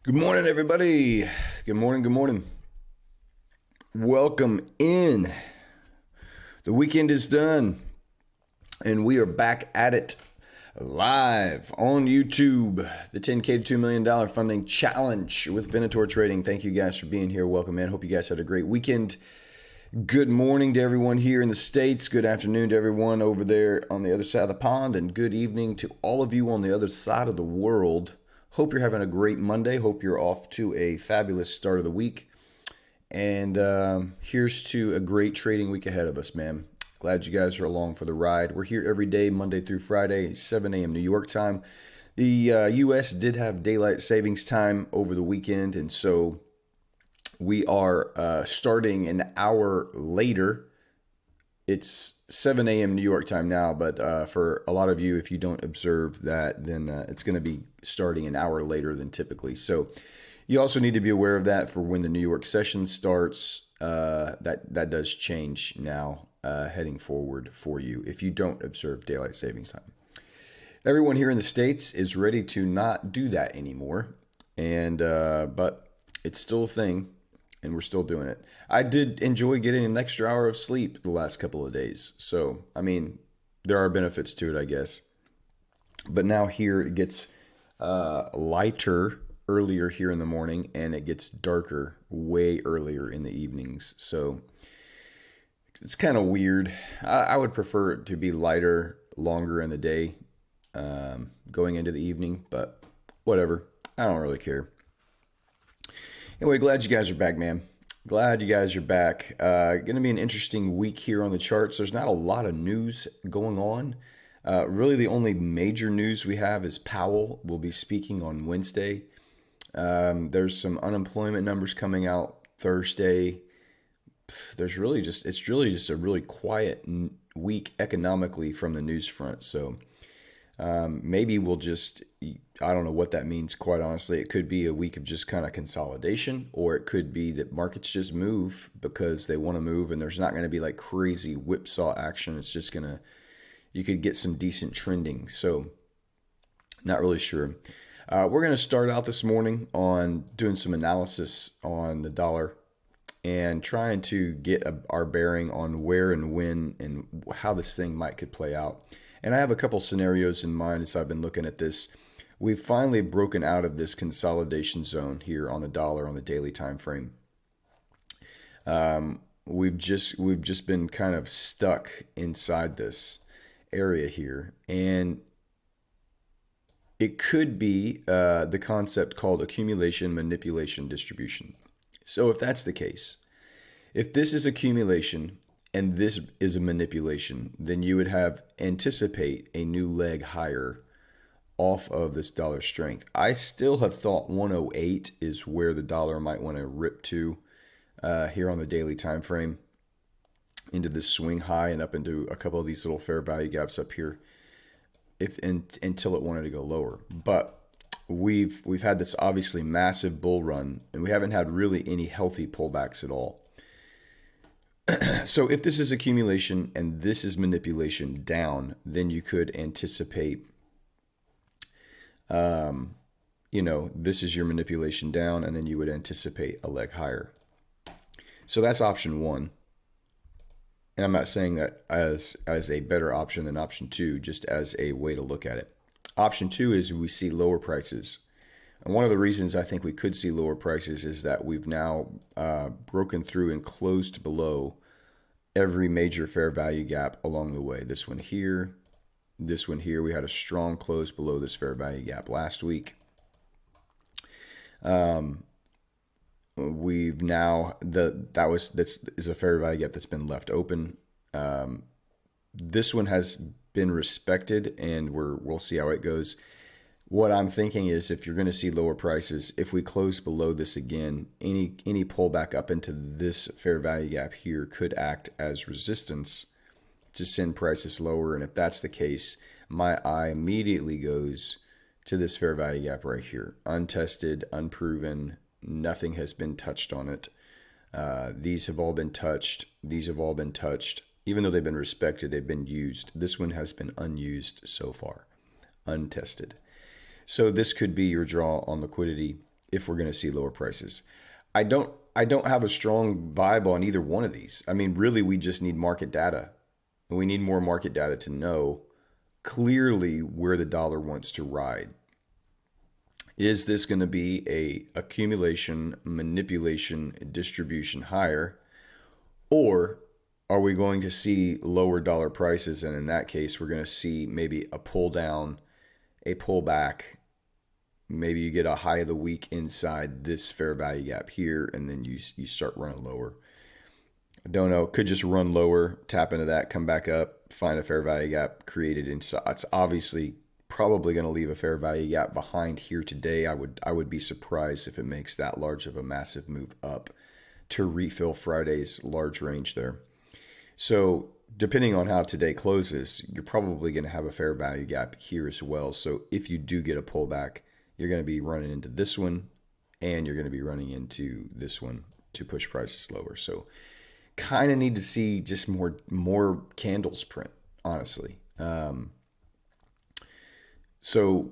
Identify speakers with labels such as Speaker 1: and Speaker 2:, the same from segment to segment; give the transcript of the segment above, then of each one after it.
Speaker 1: Good morning, everybody. Good morning. Good morning. Welcome in. The weekend is done, and we are back at it live on YouTube. The 10K to $2 million funding challenge with Venator Trading. Thank you guys for being here. Welcome in. Hope you guys had a great weekend. Good morning to everyone here in the States. Good afternoon to everyone over there on the other side of the pond, and good evening to all of you on the other side of the world. Hope you're having a great Monday. Hope you're off to a fabulous start of the week. And here's to a great trading week ahead of us, man. Glad you guys are along for the ride. We're here every day, Monday through Friday, 7 a.m. New York time. The U.S. did have daylight savings time over the weekend, and so we are starting an hour later. It's 7 a.m. New York time now, but for a lot of you, if you don't observe that, then it's going to be starting an hour later than typically. So you also need to be aware of that for when the New York session starts. That does change now heading forward for you if you don't observe daylight savings time. Everyone here in the States is ready to not do that anymore, and but it's still a thing. And we're still doing it. I did enjoy getting an extra hour of sleep the last couple of days. So, I mean, there are benefits to it, I guess. But now here it gets lighter earlier here in the morning, and it gets darker way earlier in the evenings. So it's kind of weird. I would prefer it to be lighter longer in the day going into the evening, but whatever. I don't really care. Anyway, glad you guys are back, man. Glad you guys are back. Going to be an interesting week here on the charts. There's not a lot of news going on. Really, the only major news we have is Powell will be speaking on Wednesday. There's some unemployment numbers coming out Thursday. It's really just a really quiet week economically from the news front. So maybe we'll just, I don't know what that means, quite honestly. It could be a week of just kind of consolidation, or it could be that markets just move because they want to move, and there's not going to be like crazy whipsaw action. It's just you could get some decent trending. So not really sure. We're going to start out this morning on doing some analysis on the dollar and trying to get our bearing on where and when and how this thing could play out. And I have a couple scenarios in mind as I've been looking at this. We've finally broken out of this consolidation zone here on the dollar on the daily time frame. We've just been kind of stuck inside this area here, and it could be the concept called accumulation, manipulation, distribution. So if that's the case, if this is accumulation and this is a manipulation, then you would anticipate a new leg higher off of this dollar strength. I still have thought 108 is where the dollar might want to rip to here on the daily time frame into this swing high and up into a couple of these little fair value gaps up here until it wanted to go lower. But we've had this obviously massive bull run, and we haven't had really any healthy pullbacks at all. So if this is accumulation and this is manipulation down, then you could anticipate, this is your manipulation down, and then you would anticipate a leg higher. So that's option one. And I'm not saying that as a better option than option two, just as a way to look at it. Option two is we see lower prices. And one of the reasons I think we could see lower prices is that we've now broken through and closed below every major fair value gap along the way. This one here, we had a strong close below this fair value gap last week. We've now that's a fair value gap that's been left open. This one has been respected, and we'll see how it goes. What I'm thinking is, if you're going to see lower prices, if we close below this again, any pullback up into this fair value gap here could act as resistance to send prices lower. And if that's the case, my eye immediately goes to this fair value gap right here. Untested, unproven, nothing has been touched on it. These have all been touched. These have all been touched. Even though they've been respected, they've been used. This one has been unused so far, untested. So this could be your draw on liquidity if we're going to see lower prices. I don't have a strong vibe on either one of these. I mean, really, we just need market data. And we need more market data to know clearly where the dollar wants to ride. Is this going to be a accumulation, manipulation, distribution higher, or are we going to see lower dollar prices? And in that case, we're going to see maybe a pull down, a pullback. Maybe you get a high of the week inside this fair value gap here, and then you start running lower. I don't know. Could just run lower, tap into that, come back up, find a fair value gap created inside. It's obviously probably going to leave a fair value gap behind here today. I would be surprised if it makes that large of a massive move up to refill Friday's large range there. So depending on how today closes, you're probably going to have a fair value gap here as well. So if you do get a pullback, you're going to be running into this one, and you're going to be running into this one to push prices lower. So kind of need to see just more candles print, honestly. So,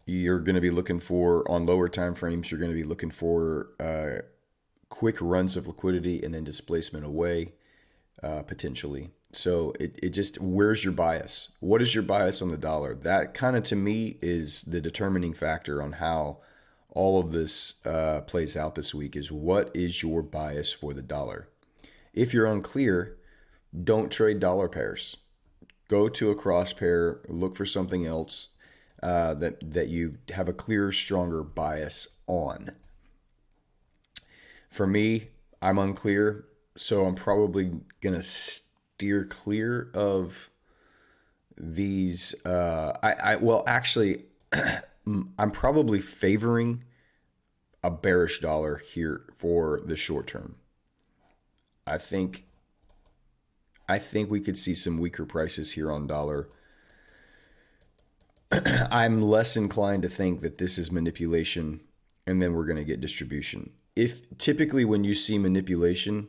Speaker 1: you're going to be looking for, on lower time frames, you're going to be looking for quick runs of liquidity and then displacement away, potentially. So it just, where's your bias? What is your bias on the dollar? That kind of, to me, is the determining factor on how all of this plays out this week, is what is your bias for the dollar? If you're unclear, don't trade dollar pairs. Go to a cross pair, look for something else that you have a clearer, stronger bias on. For me, I'm unclear, so I'm probably going to steer clear of these. Actually, I'm probably favoring a bearish dollar here for the short term. I think we could see some weaker prices here on dollar. I'm less inclined to think that this is manipulation and then we're going to get distribution. If typically when you see manipulation,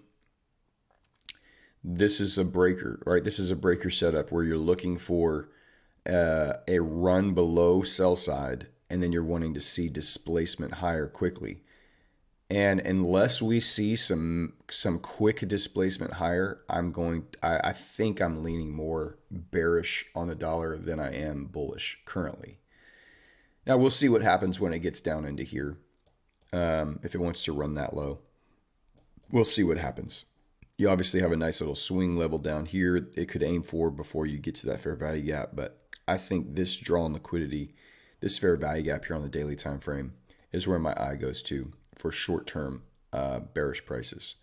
Speaker 1: this is a breaker, right? This is a breaker setup where you're looking for a run below sell side, and then you're wanting to see displacement higher quickly. And unless we see some quick displacement higher, I think I'm leaning more bearish on the dollar than I am bullish currently. Now we'll see what happens when it gets down into here. If it wants to run that low, we'll see what happens. You obviously have a nice little swing level down here it could aim for before you get to that fair value gap. But I think this draw on liquidity, this fair value gap here on the daily time frame, is where my eye goes to for short-term bearish prices.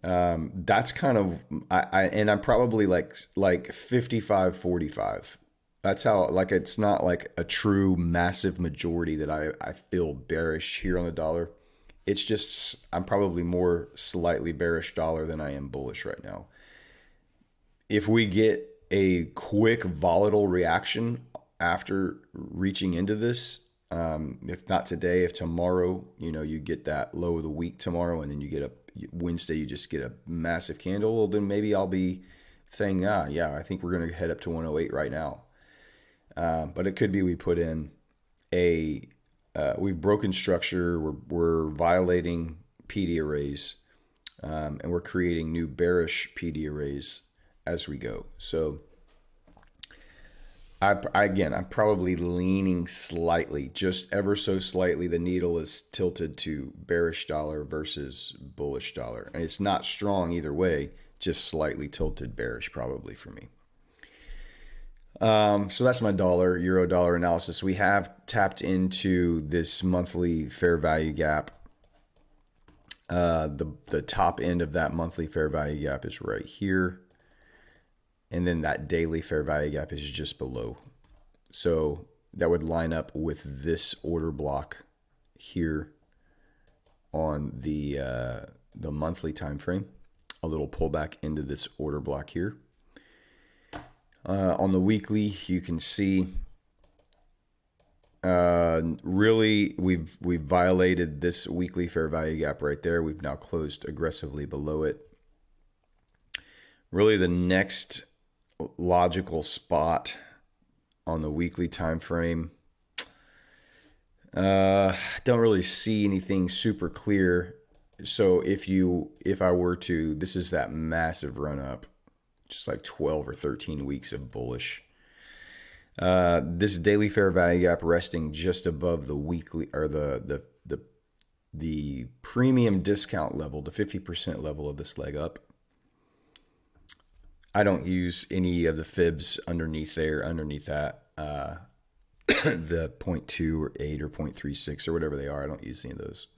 Speaker 1: That's kind of, and I'm probably like 55-45. That's how, like, it's not like a true massive majority that I feel bearish here on the dollar. It's just, I'm probably more slightly bearish dollar than I am bullish right now. If we get a quick volatile reaction after reaching into this, if not today, if tomorrow, you get that low of the week tomorrow, and then you get Wednesday, you just get a massive candle, well, then maybe I'll be saying, I think we're going to head up to 108 right now. But it could be we put in we've broken structure, we're violating PD arrays, and we're creating new bearish PD arrays as we go. So I'm probably leaning slightly, just ever so slightly. The needle is tilted to bearish dollar versus bullish dollar. And it's not strong either way, just slightly tilted bearish probably for me. So that's my euro dollar analysis. We have tapped into this monthly fair value gap. The top end of that monthly fair value gap is right here. And then that daily fair value gap is just below. So that would line up with this order block here on the monthly time frame. A little pullback into this order block here. On the weekly, you can see really we've violated this weekly fair value gap right there. We've now closed aggressively below it. Really, the next logical spot on the weekly time frame, Don't really see anything super clear. So if I were to, this is that massive run up, just like 12 or 13 weeks of bullish. This daily fair value gap resting just above the weekly or the premium discount level, the 50% level of this leg up. I don't use any of the fibs underneath there, underneath that. The 0.2 or 8 or 0.36 or whatever they are. I don't use any of those.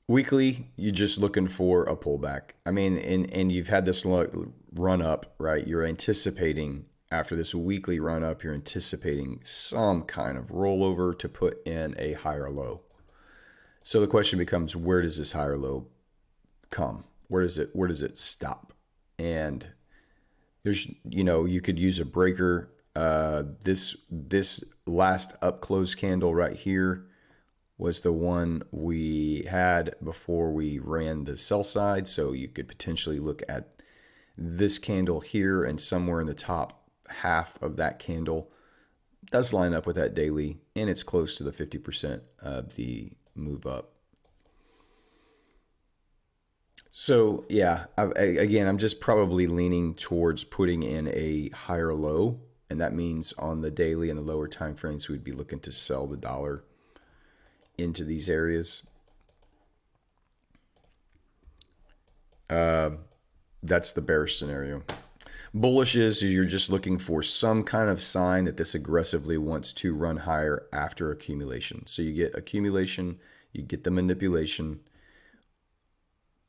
Speaker 1: Weekly, you're just looking for a pullback. I mean, and you've had this run up, right? You're anticipating after this weekly run up, you're anticipating some kind of rollover to put in a higher low. So the question becomes, where does this higher low come? Where does it stop? And there's, you could use a breaker. This last up close candle right here was the one we had before we ran the sell side. So you could potentially look at this candle here, and somewhere in the top half of that candle does line up with that daily, and it's close to the 50% of the move up. So yeah, I'm just probably leaning towards putting in a higher low, and that means on the daily and the lower time frames, we'd be looking to sell the dollar into these areas. That's the bearish scenario. Bullish is you're just looking for some kind of sign that this aggressively wants to run higher after accumulation. So you get accumulation, you get the manipulation,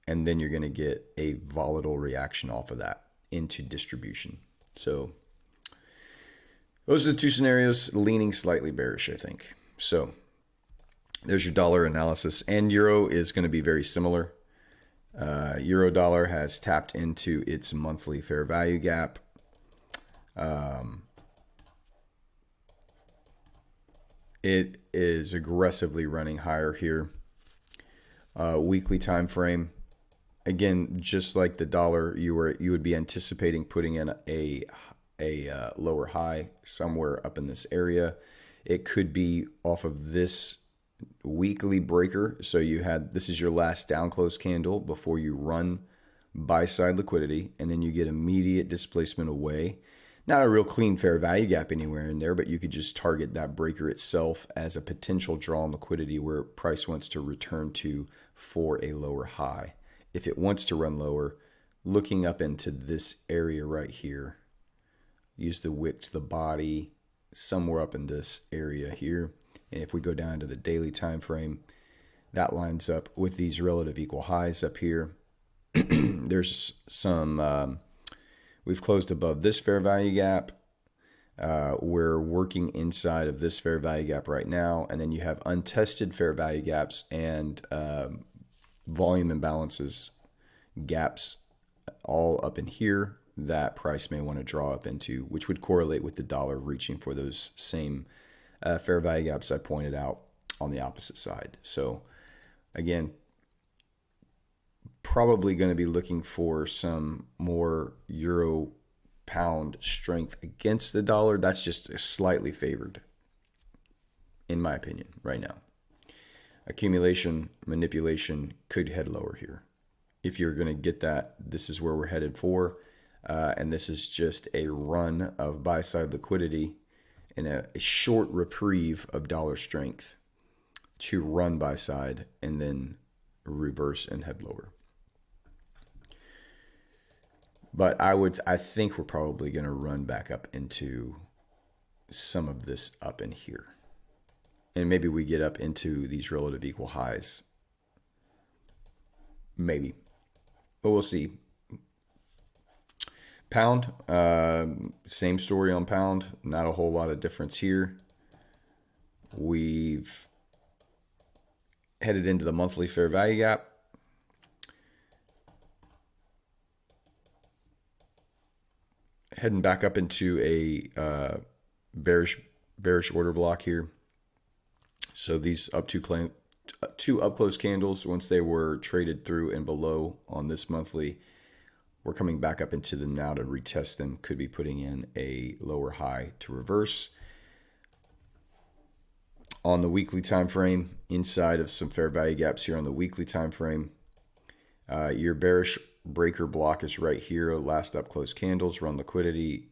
Speaker 1: and then you're going to get a volatile reaction off of that into distribution. So those are the two scenarios, leaning slightly bearish, I think. So there's your dollar analysis, and euro is going to be very similar. Euro dollar has tapped into its monthly fair value gap. It is aggressively running higher here. Weekly time frame. Again, just like the dollar, you would be anticipating putting in a lower high somewhere up in this area. It could be off of this weekly breaker. So this is your last down close candle before you run buy side liquidity, and then you get immediate displacement away. Not a real clean fair value gap anywhere in there, but you could just target that breaker itself as a potential draw on liquidity where price wants to return to for a lower high. If it wants to run lower, looking up into this area right here, use the wick to the body somewhere up in this area here. And if we go down to the daily time frame, that lines up with these relative equal highs up here. There's some, we've closed above this fair value gap. We're working inside of this fair value gap right now. And then you have untested fair value gaps and volume imbalances gaps all up in here that price may want to draw up into, which would correlate with the dollar reaching for those same fair value gaps I pointed out on the opposite side. So again, probably going to be looking for some more euro pound strength against the dollar. That's just slightly favored, in my opinion, right now. Accumulation, manipulation could head lower here. If you're going to get that, this is where we're headed for. And this is just a run of buy-side liquidity and a short reprieve of dollar strength to run buy-side and then reverse and head lower. But I think we're probably going to run back up into some of this up in here. And maybe we get up into these relative equal highs. Maybe. But we'll see. Pound, same story on pound. Not a whole lot of difference here. We've headed into the monthly fair value gap. Heading back up into a bearish order block here. So these two up close candles, once they were traded through and below on this monthly, we're coming back up into them now to retest them. Could be putting in a lower high to reverse. on the weekly time frame, inside of some fair value gaps here on the weekly time frame. Your bearish breaker block is right here. Last up close candles, run liquidity,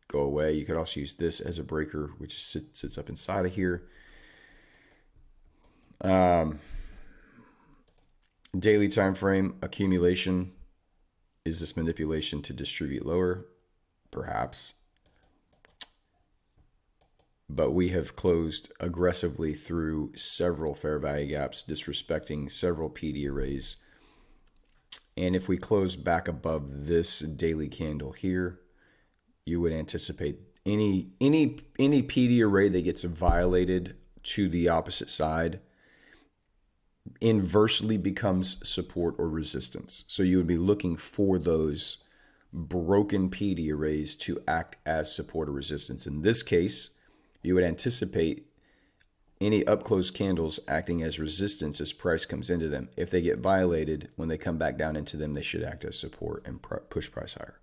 Speaker 1: go away. You could also use this as a breaker, which sits up inside of here. Daily time frame, accumulation. Is this manipulation to distribute lower? Perhaps. But we have closed aggressively through several fair value gaps, disrespecting several PD arrays. And if we close back above this daily candle here, you would anticipate any PD array that gets violated to the opposite side inversely becomes support or resistance. So you would be looking for those broken PD arrays to act as support or resistance. In this case, you would anticipate any up close candles acting as resistance as price comes into them. If they get violated, when they come back down into them, they should act as support and push price higher.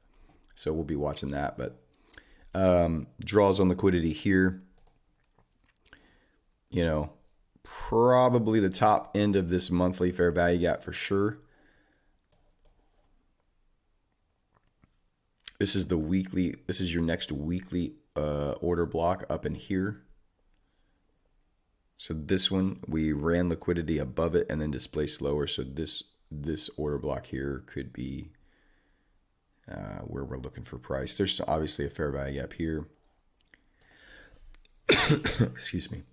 Speaker 1: So we'll be watching that. But draws on liquidity here, you know, probably the top end of this monthly fair value gap for sure. This is the weekly. This is your next weekly order block up in here. So this one, we ran liquidity above it and then displaced lower. So this order block here could be where we're looking for price. There's obviously a fair value gap here. Excuse me.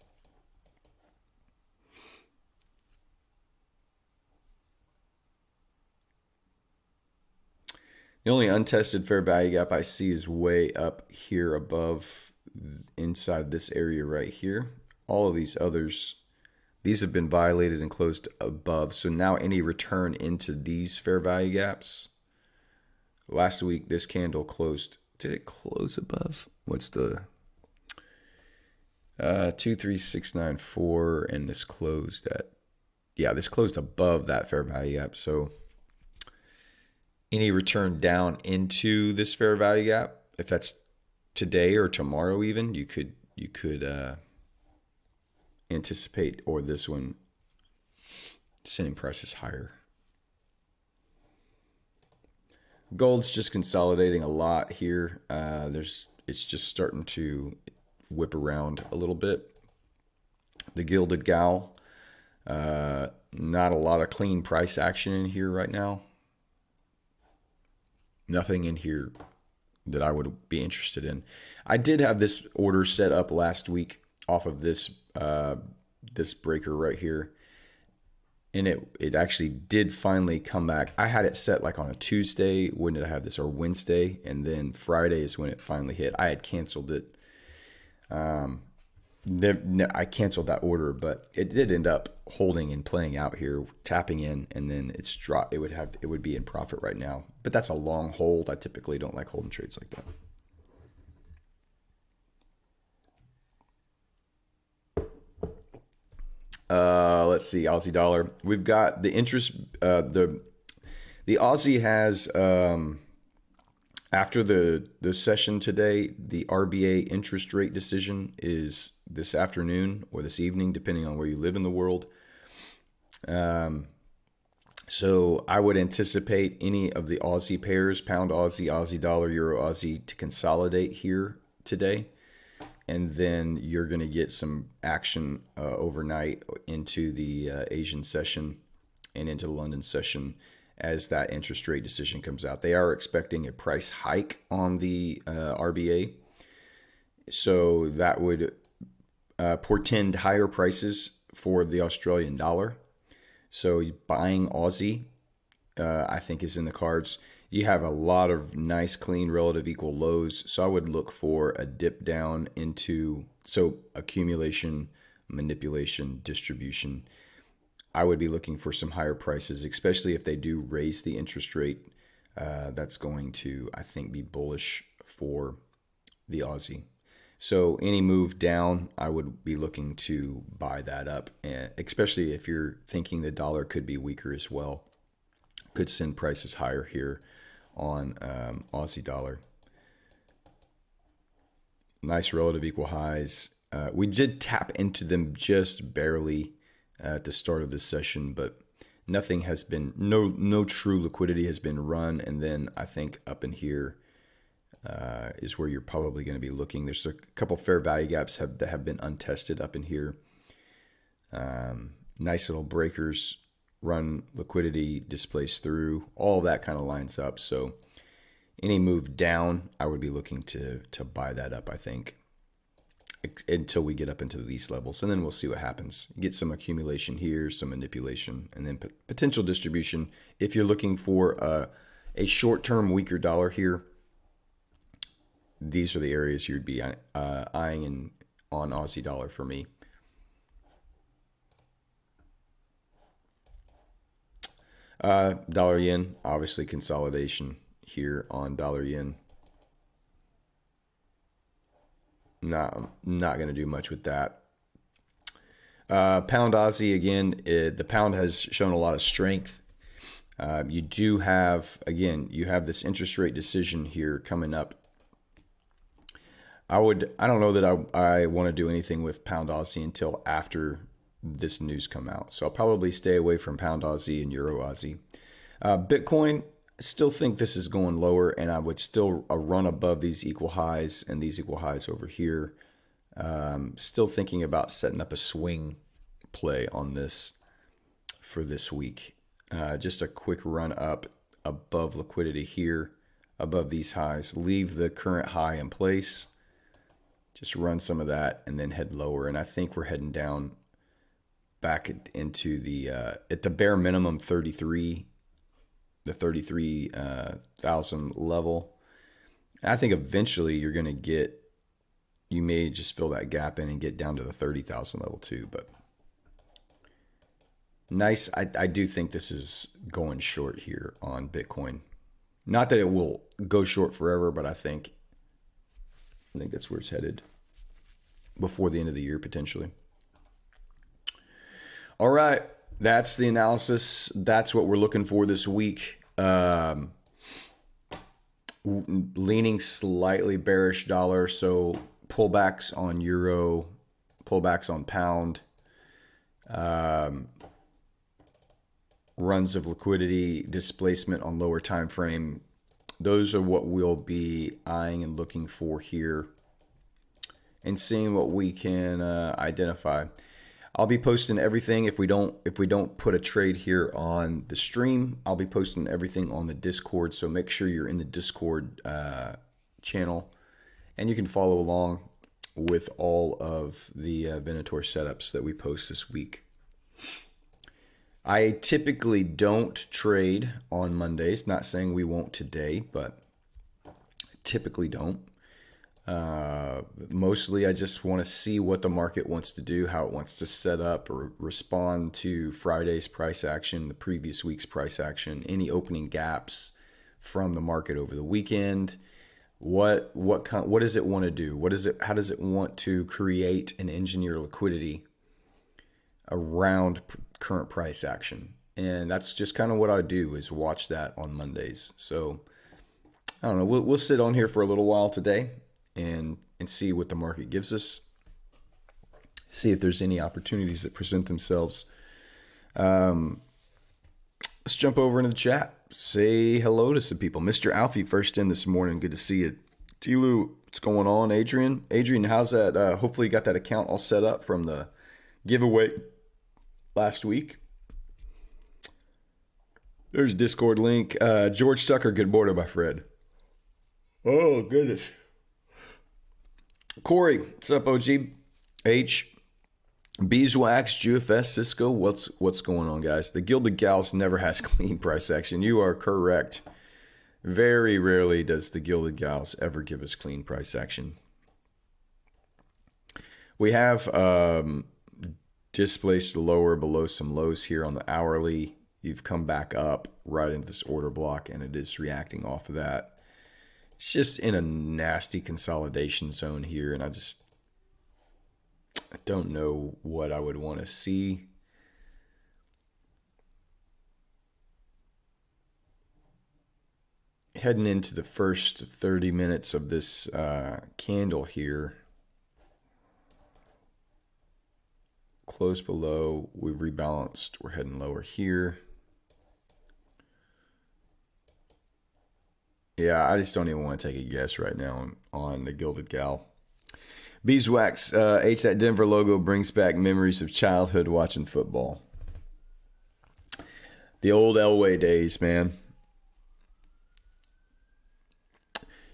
Speaker 1: The only untested fair value gap I see is way up here above, inside this area right here. All of these others, these have been violated and closed above. So now any return into these fair value gaps. Last week, this candle closed. Did it close above? What's the 23694, and this closed at, yeah, this closed above that fair value gap. So any return down into this fair value gap, if that's today or tomorrow even, you could anticipate, or this one, sending prices higher. Gold's just consolidating a lot here. It's just starting to whip around a little bit. The Gilded Gal, not a lot of clean price action in here right now. Nothing in here that I would be interested in. I did have this order set up last week off of this this breaker right here, and it actually did finally come back. I had it set like on a Tuesday. When did I have this? Or Wednesday, and then Friday is when it finally hit. I had canceled it. I canceled that order, but it did end up holding and playing out here, tapping in, and then it's dropped. It would be in profit right now, but that's a long hold. I typically don't like holding trades like that. Let's see, Aussie dollar. We've got the interest. The Aussie has after the session today, the RBA interest rate decision is this afternoon or this evening, depending on where you live in the world. So I would anticipate any of the Aussie pairs, pound Aussie, Aussie dollar, euro Aussie, to consolidate here today. And then you're going to get some action overnight into the Asian session and into the London session as that interest rate decision comes out. They are expecting a price hike on the RBA. So that would portend higher prices for the Australian dollar. So buying Aussie, I think, is in the cards. You have a lot of nice, clean, relative equal lows. So I would look for a dip down into, so accumulation, manipulation, distribution. I would be looking for some higher prices, especially if they do raise the interest rate. That's going to, I think, be bullish for the Aussie. So any move down, I would be looking to buy that up, and especially if you're thinking the dollar could be weaker as well. Could send prices higher here on Aussie dollar. Nice relative equal highs We did tap into them just barely at the start of this session, but nothing has been, no true liquidity has been run. And then I think up in here is where you're probably going to be looking. There's a couple fair value gaps that have been untested up in here. Nice little breakers, run liquidity, displace through, all that kind of lines up. So any move down, I would be looking to buy that up, I think, until we get up into these levels. And then we'll see what happens. Get some accumulation here, some manipulation, and then potential distribution. If you're looking for a short-term weaker dollar here, these are the areas you'd be eyeing on Aussie dollar for me. Dollar yen, obviously consolidation here on dollar yen. Not going to do much with that. Pound Aussie, again, the pound has shown a lot of strength. You do have, again, you have this interest rate decision here coming up. I don't know that I want to do anything with Pound Aussie until after this news come out. So I'll probably stay away from Pound Aussie and Euro Aussie. Bitcoin, I still think this is going lower, and I would still run above these equal highs and these equal highs over here. Still thinking about setting up a swing play on this for this week. Just a quick run up above liquidity here, above these highs. Leave the current high in place. Just run some of that and then head lower. And I think we're heading down back into the, at the bare minimum, 33. The 33,000 level. I think eventually you're going to get, you may just fill that gap in and get down to the 30,000 level too. But nice. I do think this is going short here on Bitcoin. Not that it will go short forever, but I think that's where it's headed before the end of the year potentially. All right. That's the analysis. That's what we're looking for this week. Leaning slightly bearish dollar, so pullbacks on euro, pullbacks on pound, runs of liquidity, displacement on lower time frame. Those are what we'll be eyeing and looking for here, and seeing what we can identify. I'll be posting everything. If we don't put a trade here on the stream, I'll be posting everything on the Discord. So make sure you're in the Discord channel, and you can follow along with all of the Venator setups that we post this week. I typically don't trade on Mondays. Not saying we won't today, but typically don't. Mostly I just want to see what the market wants to do, how it wants to set up or respond to Friday's price action, the previous week's price action, any opening gaps from the market over the weekend. What does it want to do? How does it want to create and engineer liquidity around current price action? And that's just kind of what I do, is watch that on Mondays. So I don't know, we'll sit on here for a little while today and see what the market gives us. See if there's any opportunities that present themselves. Let's jump over into the chat. Say hello to some people. Mr. Alfie first in this morning. Good to see you. Tilu, what's going on? Adrian, how's that? Hopefully you got that account all set up from the giveaway last week. There's a Discord link. George Tucker, good morning, my friend. Oh, goodness. Corey, what's up, OG? H, Beeswax, GFS, Cisco, what's going on, guys? The Gilded Gals never has clean price action. You are correct. Very rarely does the Gilded Gals ever give us clean price action. We have displaced lower below some lows here on the hourly. You've come back up right into this order block, and it is reacting off of that. It's just in a nasty consolidation zone here, and I don't know what I would want to see. Heading into the first 30 minutes of this candle here, close below. We've rebalanced. We're heading lower here. Yeah, I just don't even want to take a guess right now on the Gilded Gal. Beeswax, that Denver logo brings back memories of childhood watching football. The old Elway days, man.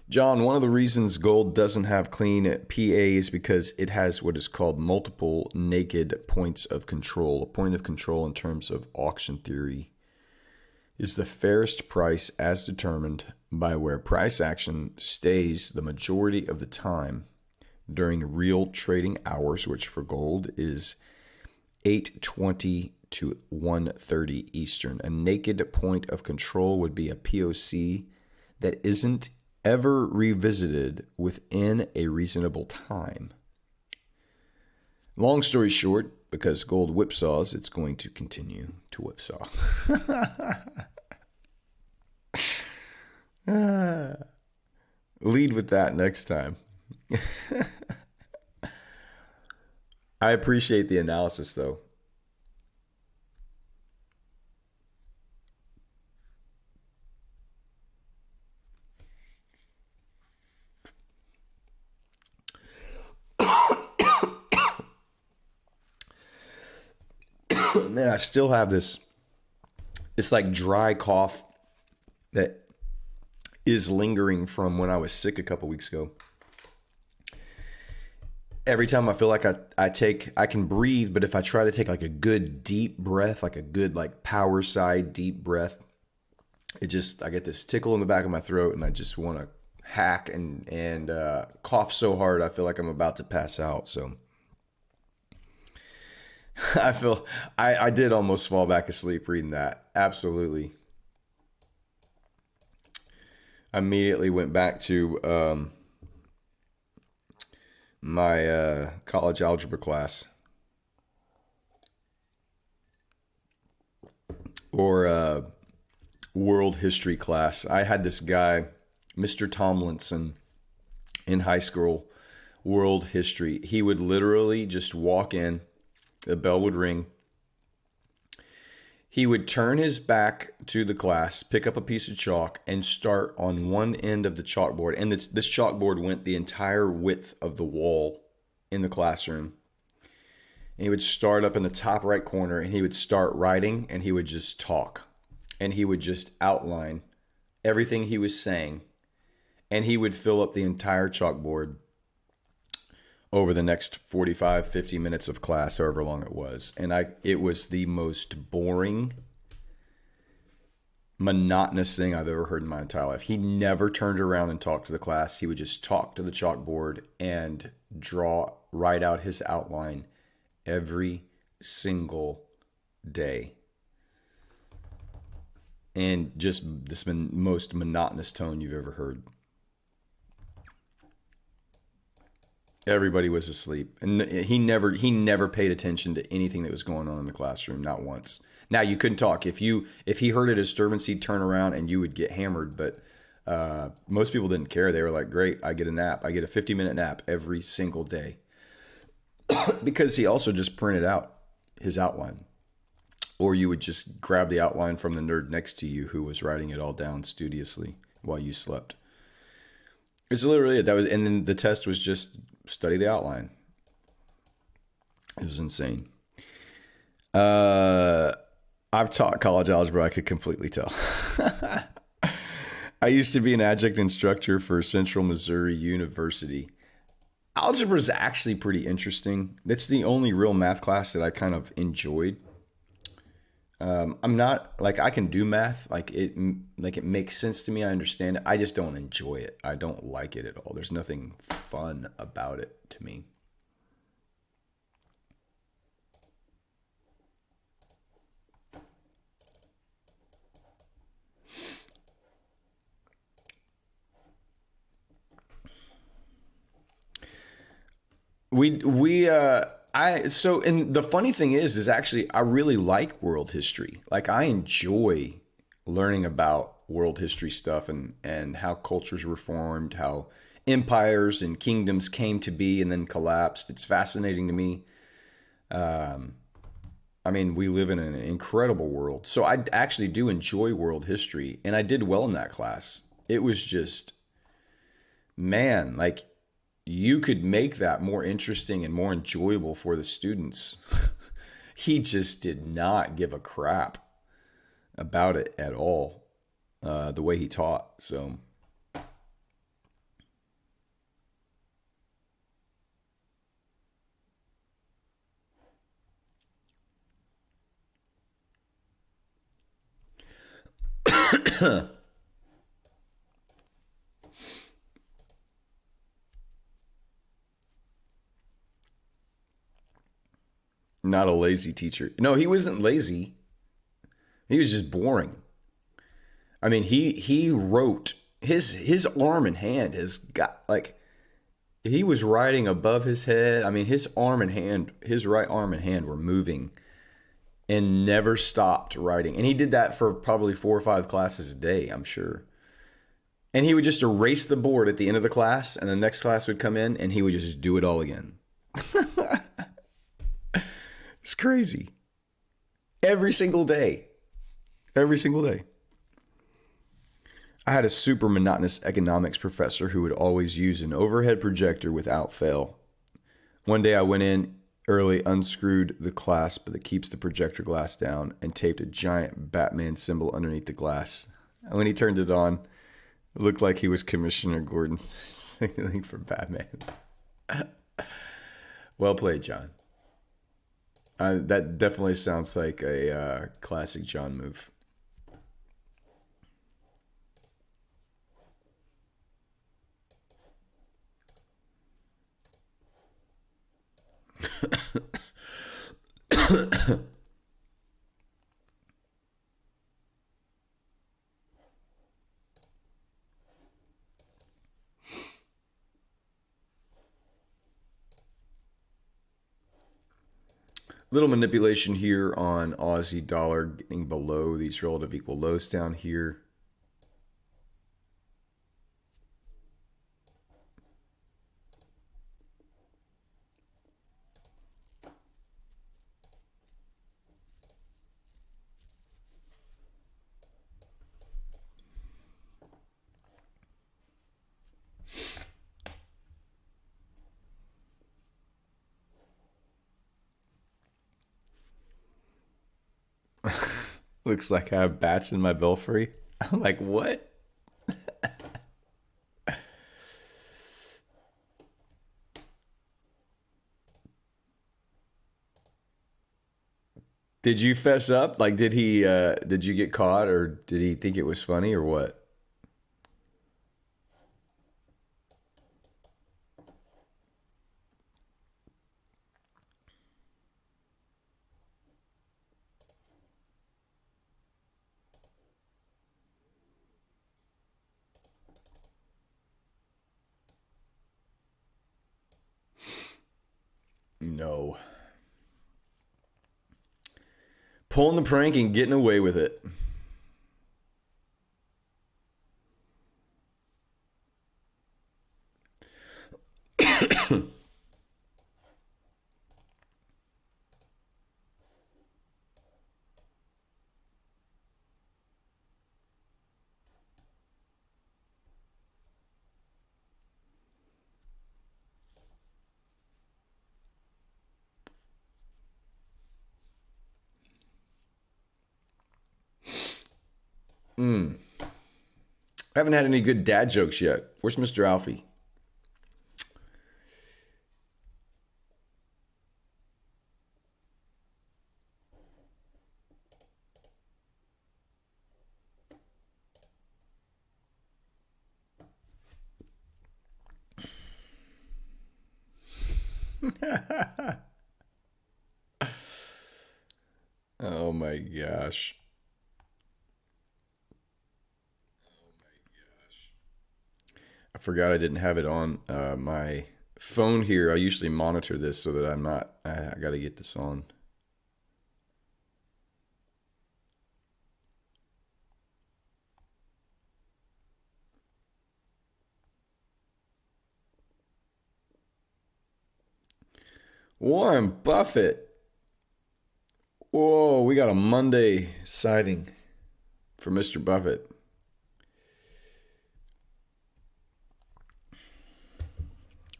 Speaker 1: John, one of the reasons gold doesn't have clean PA is because it has what is called multiple naked points of control. A point of control in terms of auction theory is the fairest price as determined by where price action stays the majority of the time during real trading hours, which for gold is 8:20 to 1:30 Eastern. A naked point of control would be a POC that isn't ever revisited within a reasonable time. Long story short, because gold whipsaws, it's going to continue to whipsaw. Lead with that next time. I appreciate the analysis, though. Man, I still have this. It's like dry cough that is lingering from when I was sick a couple weeks ago. Every time I feel like I can breathe, but if I try to take like a good deep breath, like a good like power side deep breath, I get this tickle in the back of my throat, and I just want to hack and cough so hard I feel like I'm about to pass out. So I did almost fall back asleep reading that. Absolutely. I immediately went back to my college algebra class, or world history class. I had this guy, Mr. Tomlinson, in high school, world history. He would literally just walk in, the bell would ring. He would turn his back to the class, pick up a piece of chalk, and start on one end of the chalkboard. And this chalkboard went the entire width of the wall in the classroom. And he would start up in the top right corner, and he would start writing, and he would just talk. And he would just outline everything he was saying. And he would fill up the entire chalkboard over the next 45, 50 minutes of class, however long it was. And it was the most boring, monotonous thing I've ever heard in my entire life. He never turned around and talked to the class. He would just talk to the chalkboard and write out his outline every single day. And just this most monotonous tone you've ever heard. Everybody was asleep, and he never paid attention to anything that was going on in the classroom, not once. Now, you couldn't talk. If he heard a disturbance, he'd turn around and you would get hammered. But most people didn't care. They were like, "Great, I get a nap. I get a 50-minute nap every single day," because he also just printed out his outline, or you would just grab the outline from the nerd next to you who was writing it all down studiously while you slept. It's literally it. And then the test was just study the outline. It was insane. I've taught college algebra. I could completely tell. I used to be an adjunct instructor for Central Missouri University. Algebra is actually pretty interesting. It's the only real math class that I kind of enjoyed. I'm not like I can do math, it makes sense to me. I understand it. I just don't enjoy it. I don't like it at all. There's nothing fun about it to me. And the funny thing is actually I really like world history. Like I enjoy learning about world history stuff and how cultures were formed, how empires and kingdoms came to be and then collapsed. It's fascinating to me. I mean, we live in an incredible world. So I actually do enjoy world history, and I did well in that class. It was just, man, like you could make that more interesting and more enjoyable for the students. He just did not give a crap about it at all, the way he taught. So, not a lazy teacher. No, he wasn't lazy. He was just boring. I mean, he wrote his arm and hand has got like he was writing above his head. I mean, his arm and hand, his right arm and hand were moving and never stopped writing. And he did that for probably 4 or 5 classes a day, I'm sure. And he would just erase the board at the end of the class, and the next class would come in, and he would just do it all again. It's crazy. Every single day. Every single day. I had a super monotonous economics professor who would always use an overhead projector without fail. One day I went in early, unscrewed the clasp that keeps the projector glass down, and taped a giant Batman symbol underneath the glass. And when he turned it on, it looked like he was Commissioner Gordon signaling for Batman. Well played, John. That definitely sounds like a classic John move. Little manipulation here on Aussie dollar getting below these relative equal lows down here. Looks like I have bats in my belfry. I'm like, what? Did you fess up? Like, did you get caught, or did he think it was funny, or what? No. Pulling the prank and getting away with it. I haven't had any good dad jokes yet. Where's Mr. Alfie? Oh my gosh. I forgot I didn't have it on my phone here. I usually monitor this so that I'm not. I got to get this on. Warren Buffett. Whoa, we got a Monday sighting for Mr. Buffett.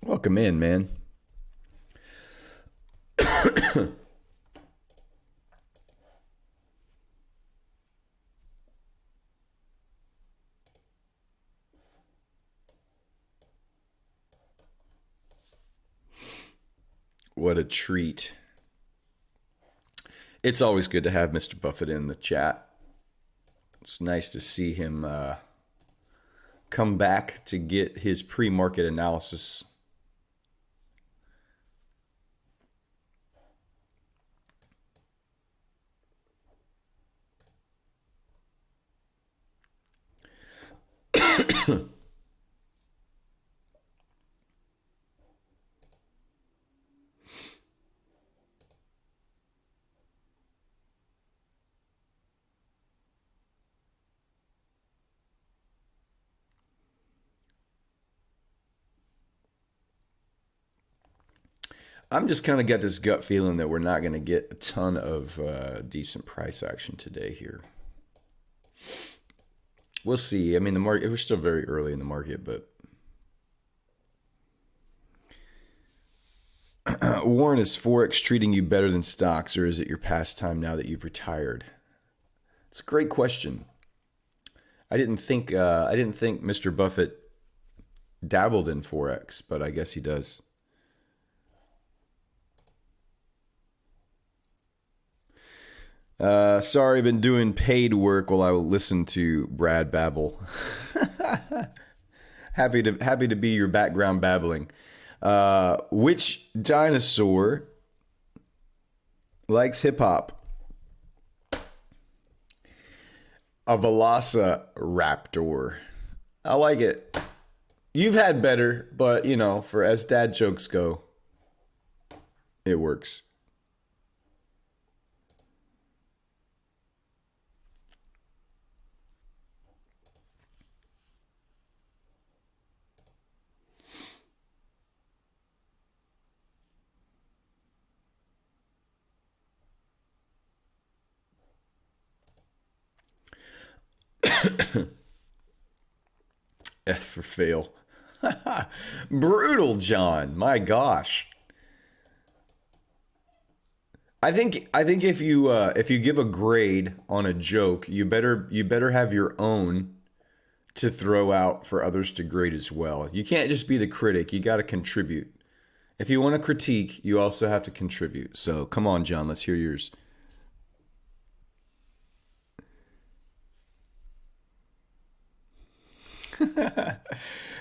Speaker 1: Welcome in, man. What a treat. It's always good to have Mr. Buffett in the chat. It's nice to see him come back to get his pre-market analysis. I'm just kind of got this gut feeling that we're not going to get a ton of decent price action today here. We'll see. I mean, the market, we're still very early in the market, but Warren, is Forex treating you better than stocks, or is it your pastime now that you've retired? It's a great question. I didn't think Mr. Buffett dabbled in Forex, but I guess he does. Sorry, I've been doing paid work while I listen to Brad babble. happy to be your background babbling. Which dinosaur likes hip hop? A Velociraptor. I like it. You've had better, but you know, for as dad jokes go, it works. F for fail. Brutal, John. My gosh. I think if you give a grade on a joke, you better have your own to throw out for others to grade as well. You can't just be the critic. You got to contribute. If you want to critique, you also have to contribute. So come on, John. Let's hear yours.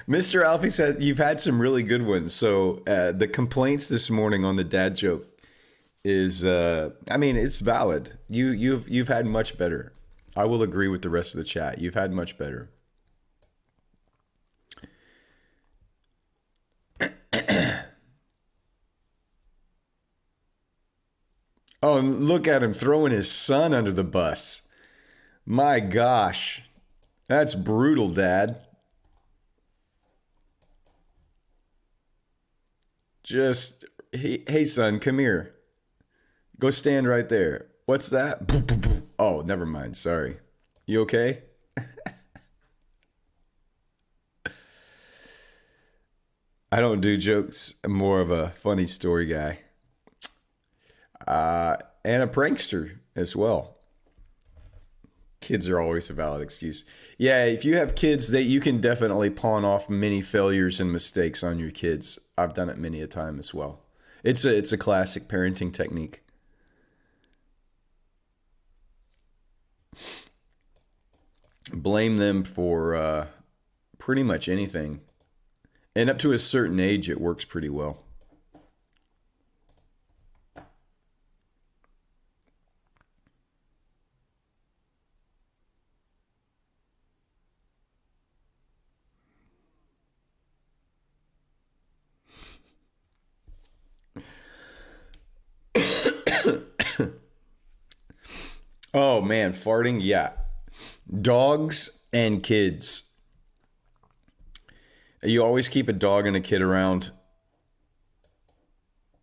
Speaker 1: Mr. Alfie said you've had some really good ones. So the complaints this morning on the dad joke is, I mean, it's valid. You've had much better. I will agree with the rest of the chat. You've had much better. Oh, and look at him throwing his son under the bus. My gosh. That's brutal, Dad. Just, hey, son, come here. Go stand right there. What's that? Oh, never mind. Sorry. You okay? I don't do jokes. I'm more of a funny story guy. And a prankster as well. Kids are always a valid excuse. Yeah, if you have kids, that you can definitely pawn off many failures and mistakes on your kids. I've done it many a time as well. It's a classic parenting technique. Blame them for pretty much anything. And up to a certain age, it works pretty well. Oh man, farting, yeah. Dogs and kids. You always keep a dog and a kid around.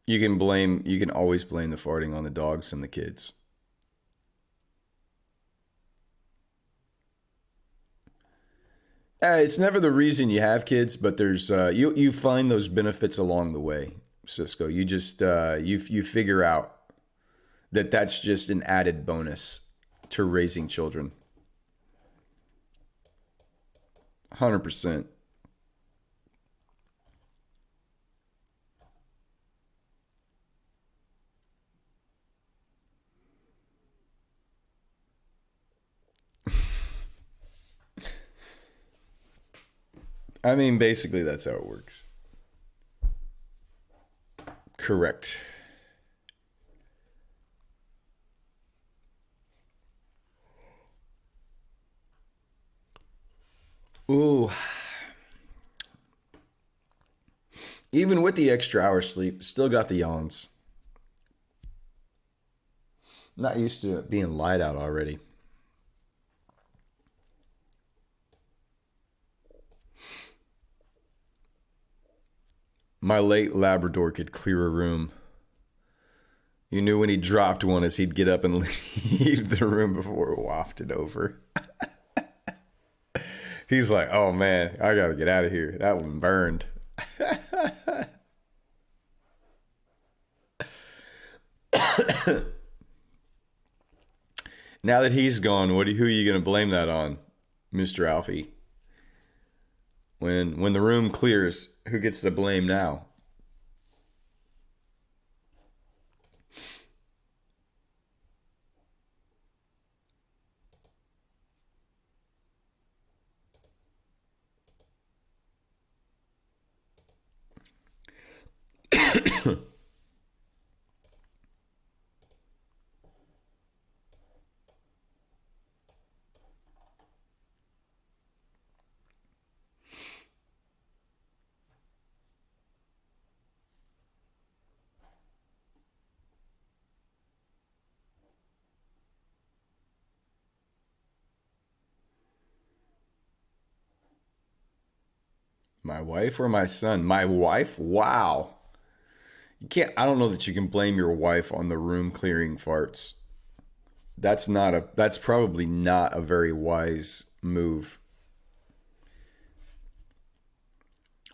Speaker 1: You can always blame the farting on the dogs and the kids. It's never the reason you have kids, but there's you find those benefits along the way, Cisco. You just you figure out that that's just an added bonus to raising children. 100%. I mean, basically, that's how it works. Correct. Ooh. Even with the extra hour sleep, still got the yawns. Not used to it being light out already. My late Labrador could clear a room. You knew when he dropped one as he'd get up and leave the room before it wafted over. He's like, oh man, I gotta get out of here. That one burned. Now that he's gone, who are you gonna blame that on, Mr. Alfie? When the room clears, who gets the blame now? My wife or my son? My wife? Wow. You can't I don't know that you can blame your wife on the room clearing farts. That's probably not a very wise move.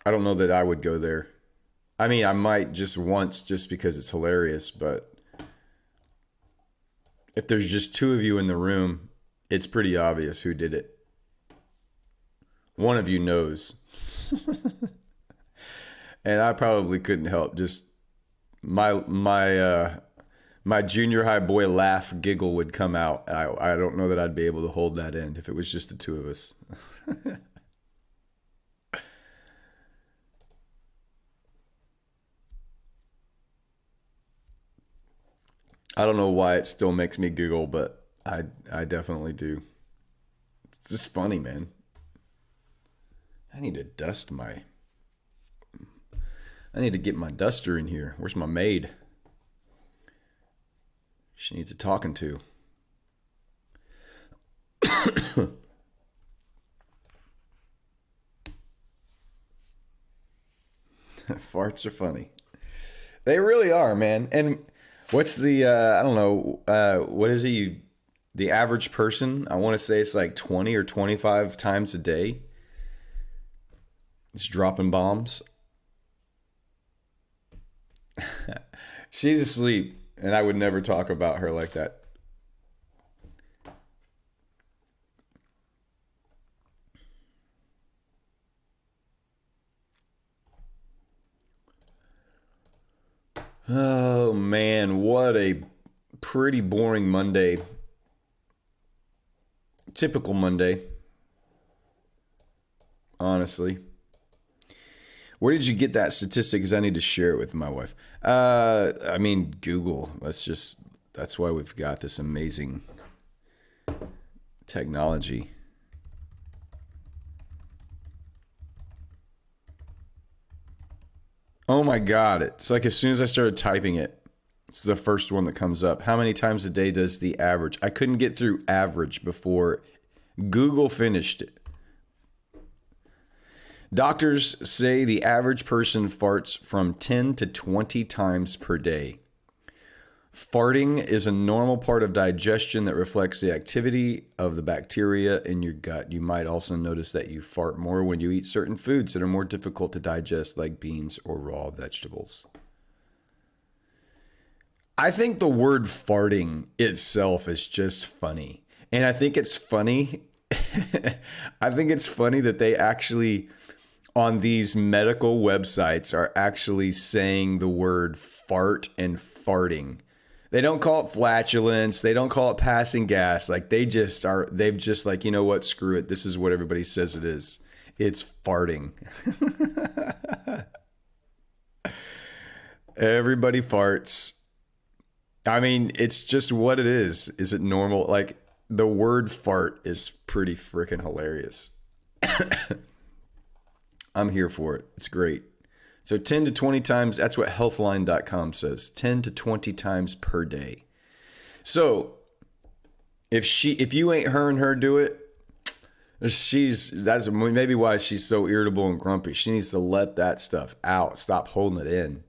Speaker 1: I don't know that I would go there. I mean, I might just once just because it's hilarious, but if there's just two of you in the room, it's pretty obvious who did it. One of you knows. And I probably couldn't help just my junior high boy laugh giggle would come out. I don't know that I'd be able to hold that in if it was just the two of us. I don't know why it still makes me giggle, but I definitely do. It's just funny, man. I need to dust my. I need to get my duster in here. Where's my maid? She needs a talking to. Farts are funny. They really are, man. And what's the I don't know, what is it the average person, I want to say it's like 20 or 25 times a day. It's dropping bombs. She's asleep, and I would never talk about her like that. Oh man, what a pretty boring Monday. Typical Monday, honestly. Where did you get that statistic? Because I need to share it with my wife. I mean, Google. That's why we've got this amazing technology. Oh my God. It's like as soon as I started typing it, it's the first one that comes up. How many times a day does the average? I couldn't get through average before Google finished it. Doctors say the average person farts from 10 to 20 times per day. Farting is a normal part of digestion that reflects the activity of the bacteria in your gut. You might also notice that you fart more when you eat certain foods that are more difficult to digest, like beans or raw vegetables. I think the word farting itself is just funny. And I think it's funny. I think it's funny that they actually, on these medical websites, are actually saying the word fart and farting. They don't call it flatulence. They don't call it passing gas. Like they've just like, you know what? Screw it. This is what everybody says it is. It's farting. Everybody farts. I mean, it's just what it is. Is it normal? Like the word fart is pretty freaking hilarious. I'm here for it. It's great. So 10 to 20 times, that's what healthline.com says. 10 to 20 times per day. So if you ain't hearing her do it, that's maybe why she's so irritable and grumpy. She needs to let that stuff out. Stop holding it in.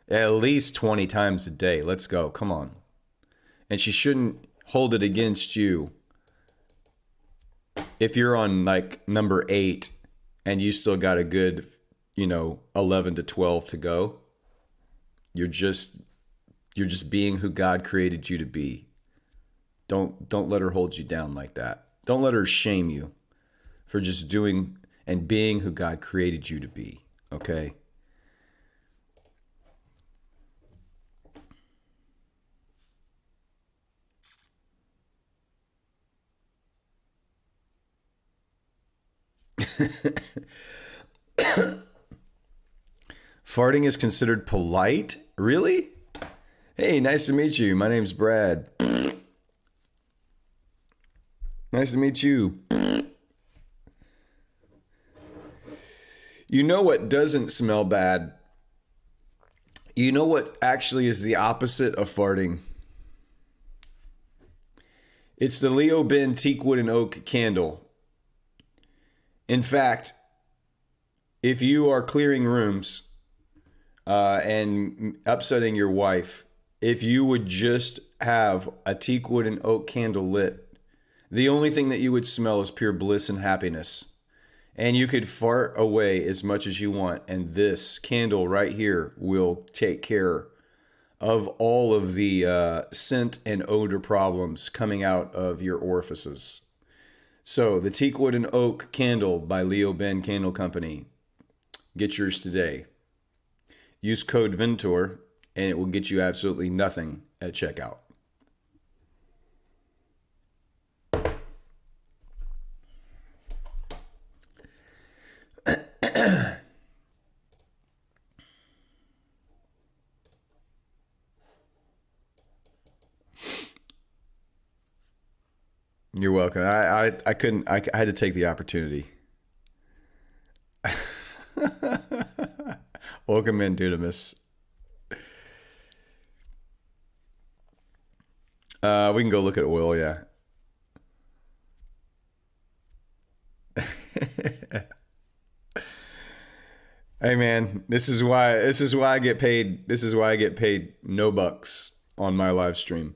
Speaker 1: At least 20 times a day. Let's go. Come on. And she shouldn't hold it against you if you're on like number 8 and you still got a good 11 to 12 to go. You're just being who God created you to be. Don't let her hold you down like that. Don't let her shame you for just doing and being who God created you to be. Okay? Farting is considered polite? Really? Hey, nice to meet you. My name's Brad. Nice to meet you. You know what doesn't smell bad? You know what actually is the opposite of farting? It's the Leo Ben Teakwood and Oak candle. In fact, if you are clearing rooms and upsetting your wife, if you would just have a teakwood and oak candle lit, the only thing that you would smell is pure bliss and happiness. And you could fart away as much as you want. And this candle right here will take care of all of the scent and odor problems coming out of your orifices. So the Teakwood and Oak candle by Leo Ben Candle Company. Get yours today. Use code VENTOR and it will get you absolutely nothing at checkout. You're welcome. I couldn't. I had to take the opportunity. Welcome in, Dunamis. We can go look at oil. Yeah. Hey man, this is why I get paid. This is why I get paid no bucks on my live stream.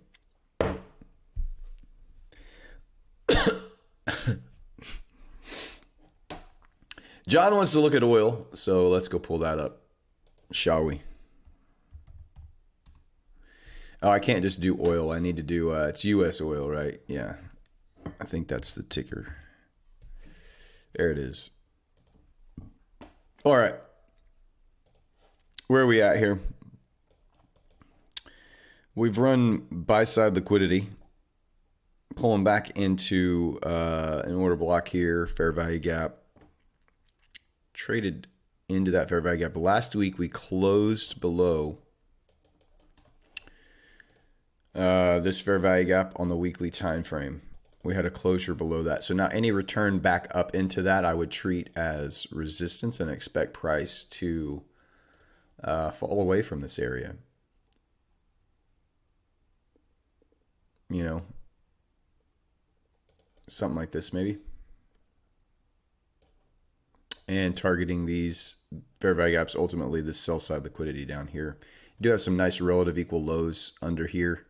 Speaker 1: John wants to look at oil, so let's go pull that up, shall we? Oh, I can't just do oil. I need to do, it's US oil, right? Yeah. I think that's the ticker. There it is. All right. Where are we at here? We've run buy-side liquidity. Pulling back into an order block here, fair value gap. Traded into that fair value gap. Last week we closed below this fair value gap on the weekly time frame. We had a closure below that. So now any return back up into that I would treat as resistance and expect price to fall away from this area. You know, something like this maybe. And targeting these fair value gaps, ultimately the sell side liquidity down here. You do have some nice relative equal lows under here.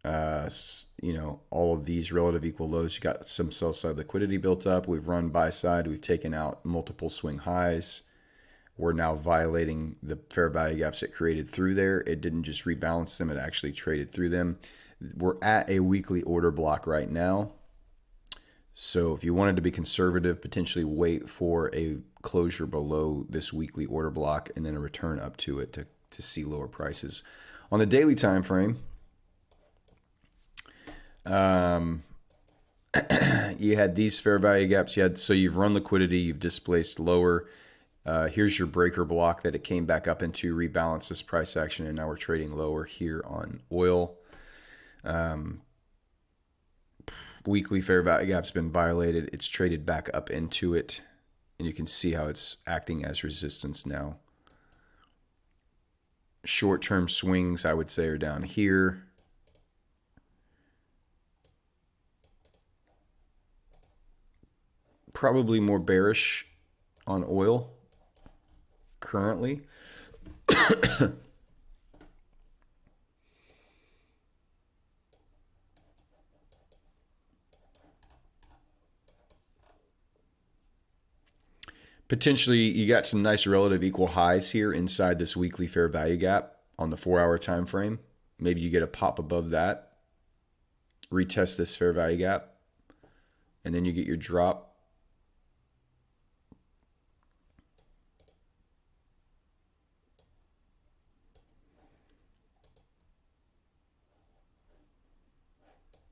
Speaker 1: All of these relative equal lows, you got some sell side liquidity built up. We've run buy side. We've taken out multiple swing highs. We're now violating the fair value gaps it created through there. It didn't just rebalance them. It actually traded through them. We're at a weekly order block right now. So if you wanted to be conservative, potentially wait for a closure below this weekly order block and then a return up to it to see lower prices. On the daily time frame, you had these fair value gaps. So you've run liquidity, you've displaced lower. Here's your breaker block that it came back up into, rebalance this price action, and now we're trading lower here on oil. Weekly fair value gap's been violated. It's traded back up into it, and you can see how it's acting as resistance now. Short-term swings, I would say, are down here. Probably more bearish on oil currently. Potentially, you got some nice relative equal highs here inside this weekly fair value gap on the 4-hour time frame. Maybe you get a pop above that, retest this fair value gap, and then you get your drop.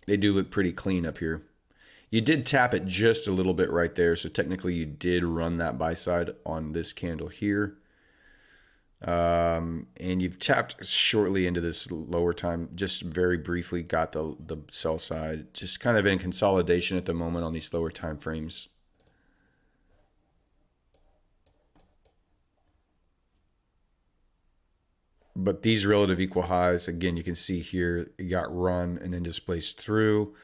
Speaker 1: They do look pretty clean up here. You did tap it just a little bit right there, so technically you did run that buy side on this candle here. And you've tapped shortly into this lower time, just very briefly got the sell side, just kind of in consolidation at the moment on these lower time frames. But these relative equal highs, again, you can see here, it got run and then displaced through.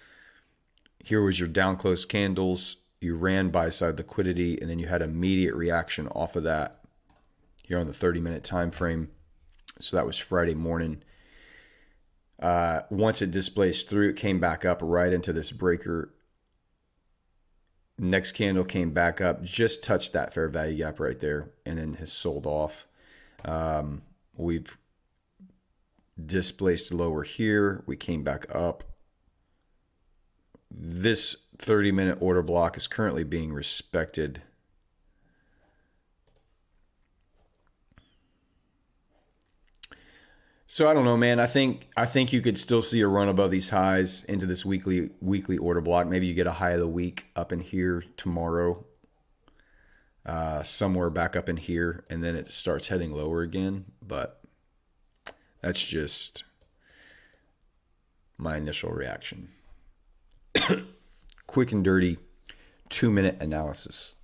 Speaker 1: Here was your down close candles. You ran buy side liquidity, and then you had immediate reaction off of that here on the 30-minute time frame. So that was Friday morning. Once it displaced through, it came back up right into this breaker. Next candle came back up, just touched that fair value gap right there, and then has sold off. We've displaced lower here. We came back up. This 30-minute order block is currently being respected. So I don't know, man. I think you could still see a run above these highs into this weekly order block. Maybe you get a high of the week up in here tomorrow, somewhere back up in here, and then it starts heading lower again. But that's just my initial reaction. Quick and dirty 2-minute analysis.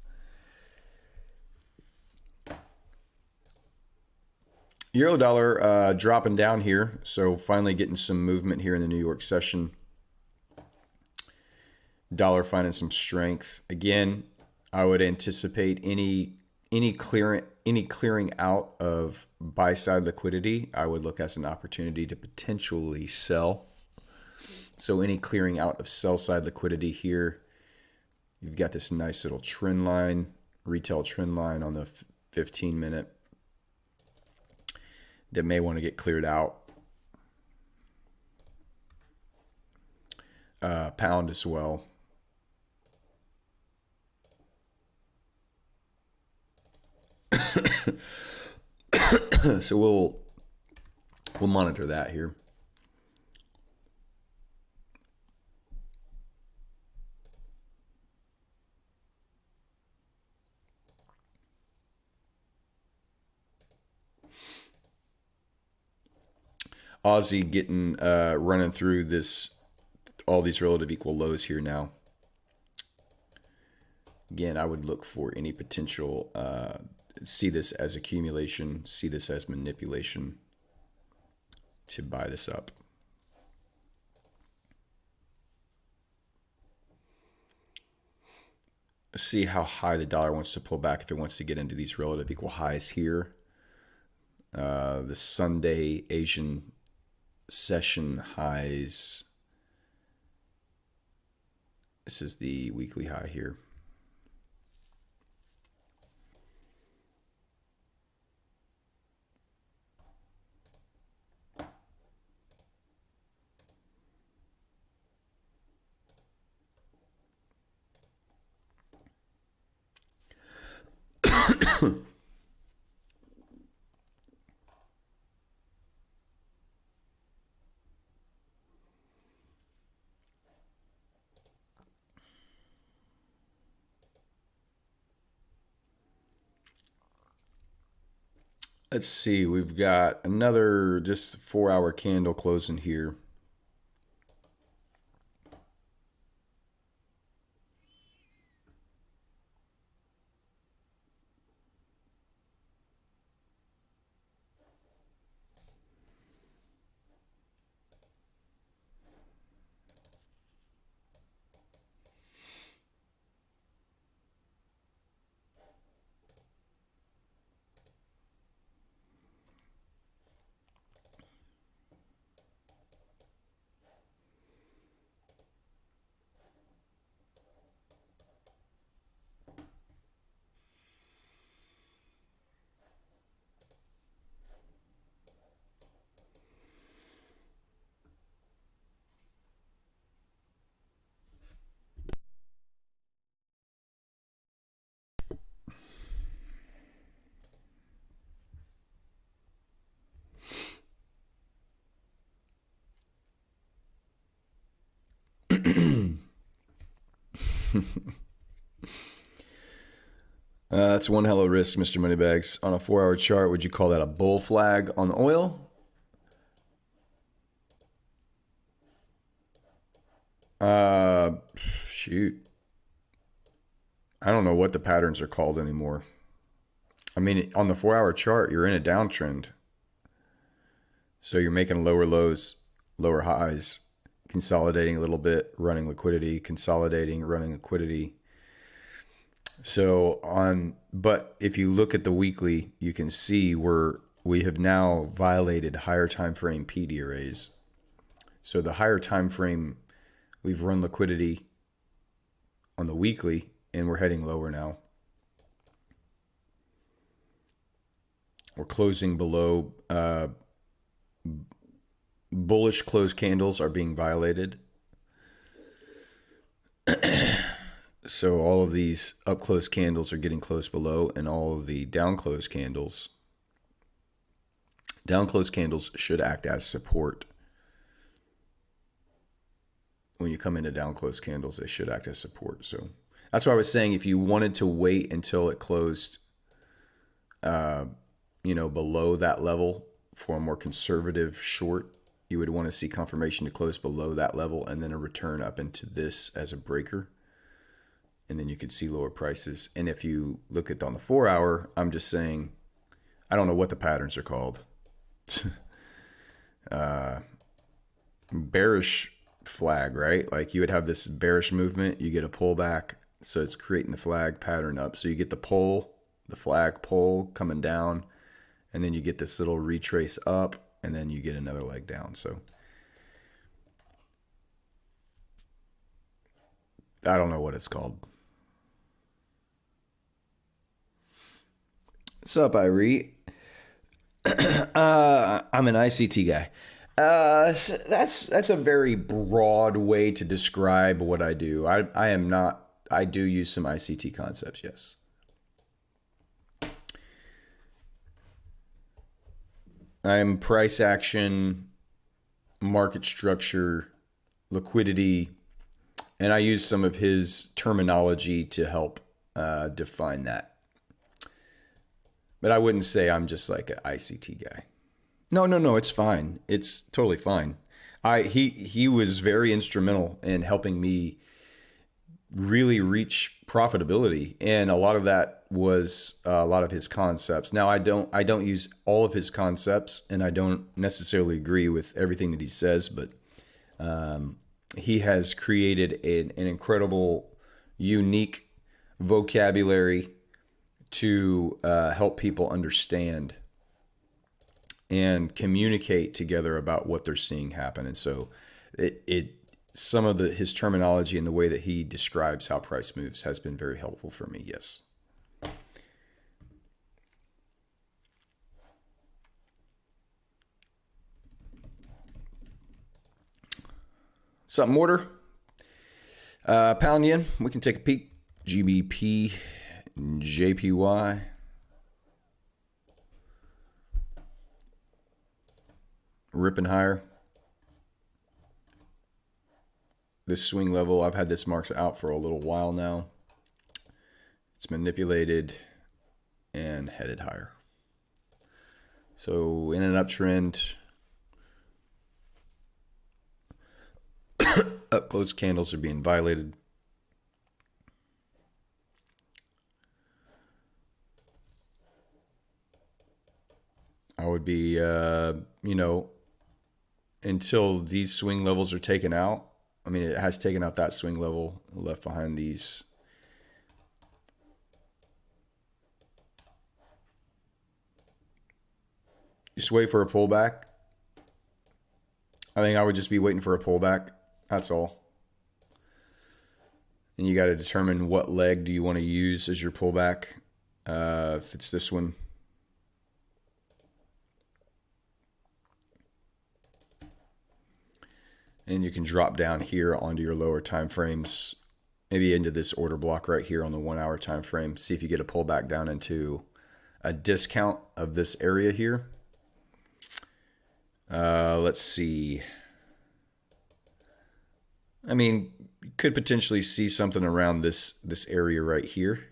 Speaker 1: Euro dollar dropping down here, so finally getting some movement here in the New York session. Dollar finding some strength. Again, I would anticipate any clearing out of buy side liquidity, I would look as an opportunity to potentially sell. So any clearing out of sell side liquidity here, you've got this nice little trend line, retail trend line on the 15-minute that may want to get cleared out. Pound as well. So we'll monitor that here. Aussie getting running through all these relative equal lows here now. Again, I would look for any potential, see this as accumulation, see this as manipulation to buy this up. See how high the dollar wants to pull back if it wants to get into these relative equal highs here. The Sunday Asian session highs. This is the weekly high here. Let's see, we've got another just 4-hour candle closing here. That's one hell of a risk, Mr. Moneybags. On a 4-hour chart, would you call that a bull flag on oil? Shoot. I don't know what the patterns are called anymore. I mean, on the 4-hour chart, you're in a downtrend. So you're making lower lows, lower highs, consolidating a little bit, running liquidity, consolidating, running liquidity. But if you look at the weekly, you can see we have now violated higher time frame PD arrays. So the higher time frame, we've run liquidity on the weekly, and we're heading lower now. We're closing below. Bullish closed candles are being violated. So all of these up close candles are getting close below, and all of the down close candles should act as support. When you come into down close candles, they should act as support. So that's why I was saying, if you wanted to wait until it closed, below that level for a more conservative short, you would want to see confirmation to close below that level and then a return up into this as a breaker. And then you could see lower prices. And if you look at on the 4-hour, I'm just saying, I don't know what the patterns are called. Bearish flag, right? Like you would have this bearish movement, you get a pullback, so it's creating the flag pattern up. So you get the flag pull coming down, and then you get this little retrace up, and then you get another leg down. So I don't know what it's called. What's up, Irie? I'm an ICT guy. That's a very broad way to describe what I do. I am not. I do use some ICT concepts, yes. I'm price action, market structure, liquidity, and I use some of his terminology to help define that. But I wouldn't say I'm just like an ICT guy. No, it's fine. It's totally fine. He was very instrumental in helping me really reach profitability, and a lot of that was a lot of his concepts. Now I don't use all of his concepts, and I don't necessarily agree with everything that he says, but he has created an incredible, unique vocabulary to help people understand and communicate together about what they're seeing happen. And so some of his terminology and the way that he describes how price moves has been very helpful for me. Yes. Something order. Pound yen. We can take a peek. GBP, JPY. Ripping higher. This swing level, I've had this marked out for a little while now. It's manipulated and headed higher. So in an uptrend, up close candles are being violated. I would be, until these swing levels are taken out. I mean, it has taken out that swing level, left behind these. Just wait for a pullback. I think I would just be waiting for a pullback. That's all. And you got to determine what leg do you want to use as your pullback. If it's this one. And you can drop down here onto your lower time frames, maybe into this order block right here on the 1 hour time frame. See if you get a pullback down into a discount of this area here. Let's see. I mean, you could potentially see something around this area right here.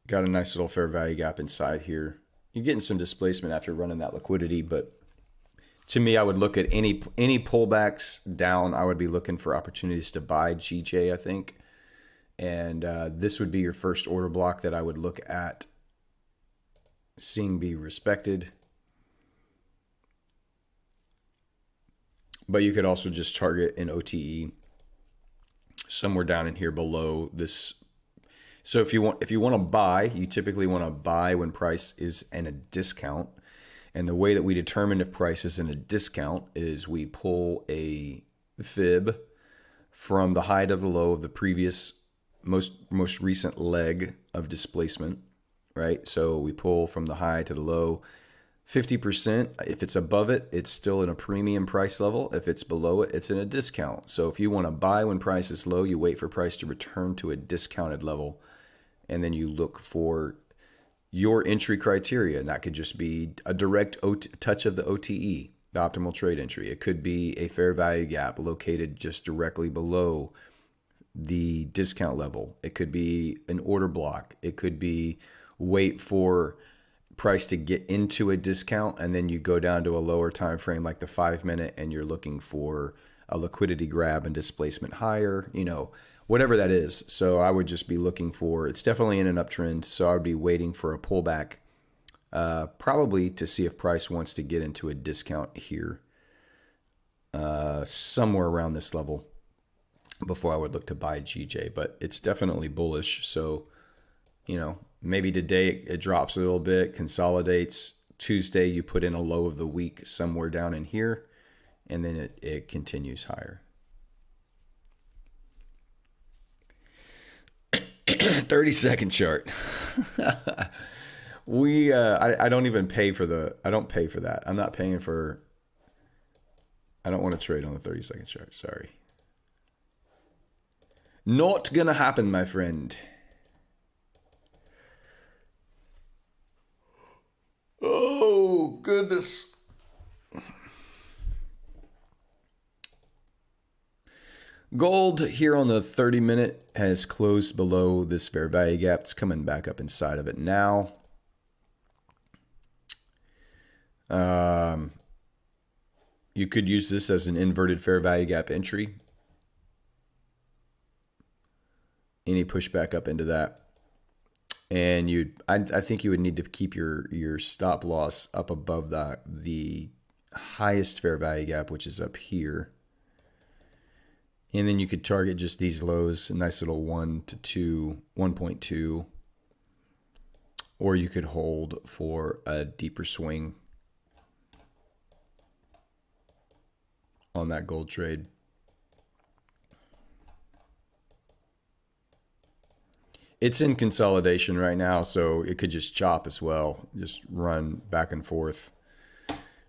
Speaker 1: Got a nice little fair value gap inside here. You're getting some displacement after running that liquidity, but to me, I would look at any pullbacks down. I would be looking for opportunities to buy GJ, I think. And this would be your first order block that I would look at seeing be respected. But you could also just target an OTE somewhere down in here below this. So if you want to buy, you typically want to buy when price is in a discount. And the way that we determine if price is in a discount is we pull a fib from the high to the low of the previous most recent leg of displacement, right? So we pull from the high to the low 50%. If it's above it, it's still in a premium price level. If it's below it, it's in a discount. So if you want to buy when price is low, you wait for price to return to a discounted level, and then you look for your entry criteria. And that could just be a direct touch of the OTE, the optimal trade entry. It could be a fair value gap located just directly below the discount level. It could be an order block. It could be wait for price to get into a discount, and then you go down to a lower time frame like the 5 minute, and you're looking for a liquidity grab and displacement higher, whatever that is. So I would just be looking for, it's definitely in an uptrend, so I would be waiting for a pullback, probably to see if price wants to get into a discount here, somewhere around this level before I would look to buy GJ. But it's definitely bullish. So, maybe today it drops a little bit, consolidates. Tuesday you put in a low of the week somewhere down in here, and then it continues higher. 30-second chart. I don't even pay for I don't pay for that. I'm not paying for, I don't want to trade on the 30-second chart. Sorry. Not gonna happen, my friend. Oh, goodness. Gold here on the 30-minute has closed below this fair value gap. It's coming back up inside of it now. You could use this as an inverted fair value gap entry. Any pushback up into that. And I think you would need to keep your stop loss up above the highest fair value gap, which is up here. And then you could target just these lows, a nice little 1 to 2, 1.2. or you could hold for a deeper swing on that gold trade. It's in consolidation right now, so it could just chop as well, just run back and forth.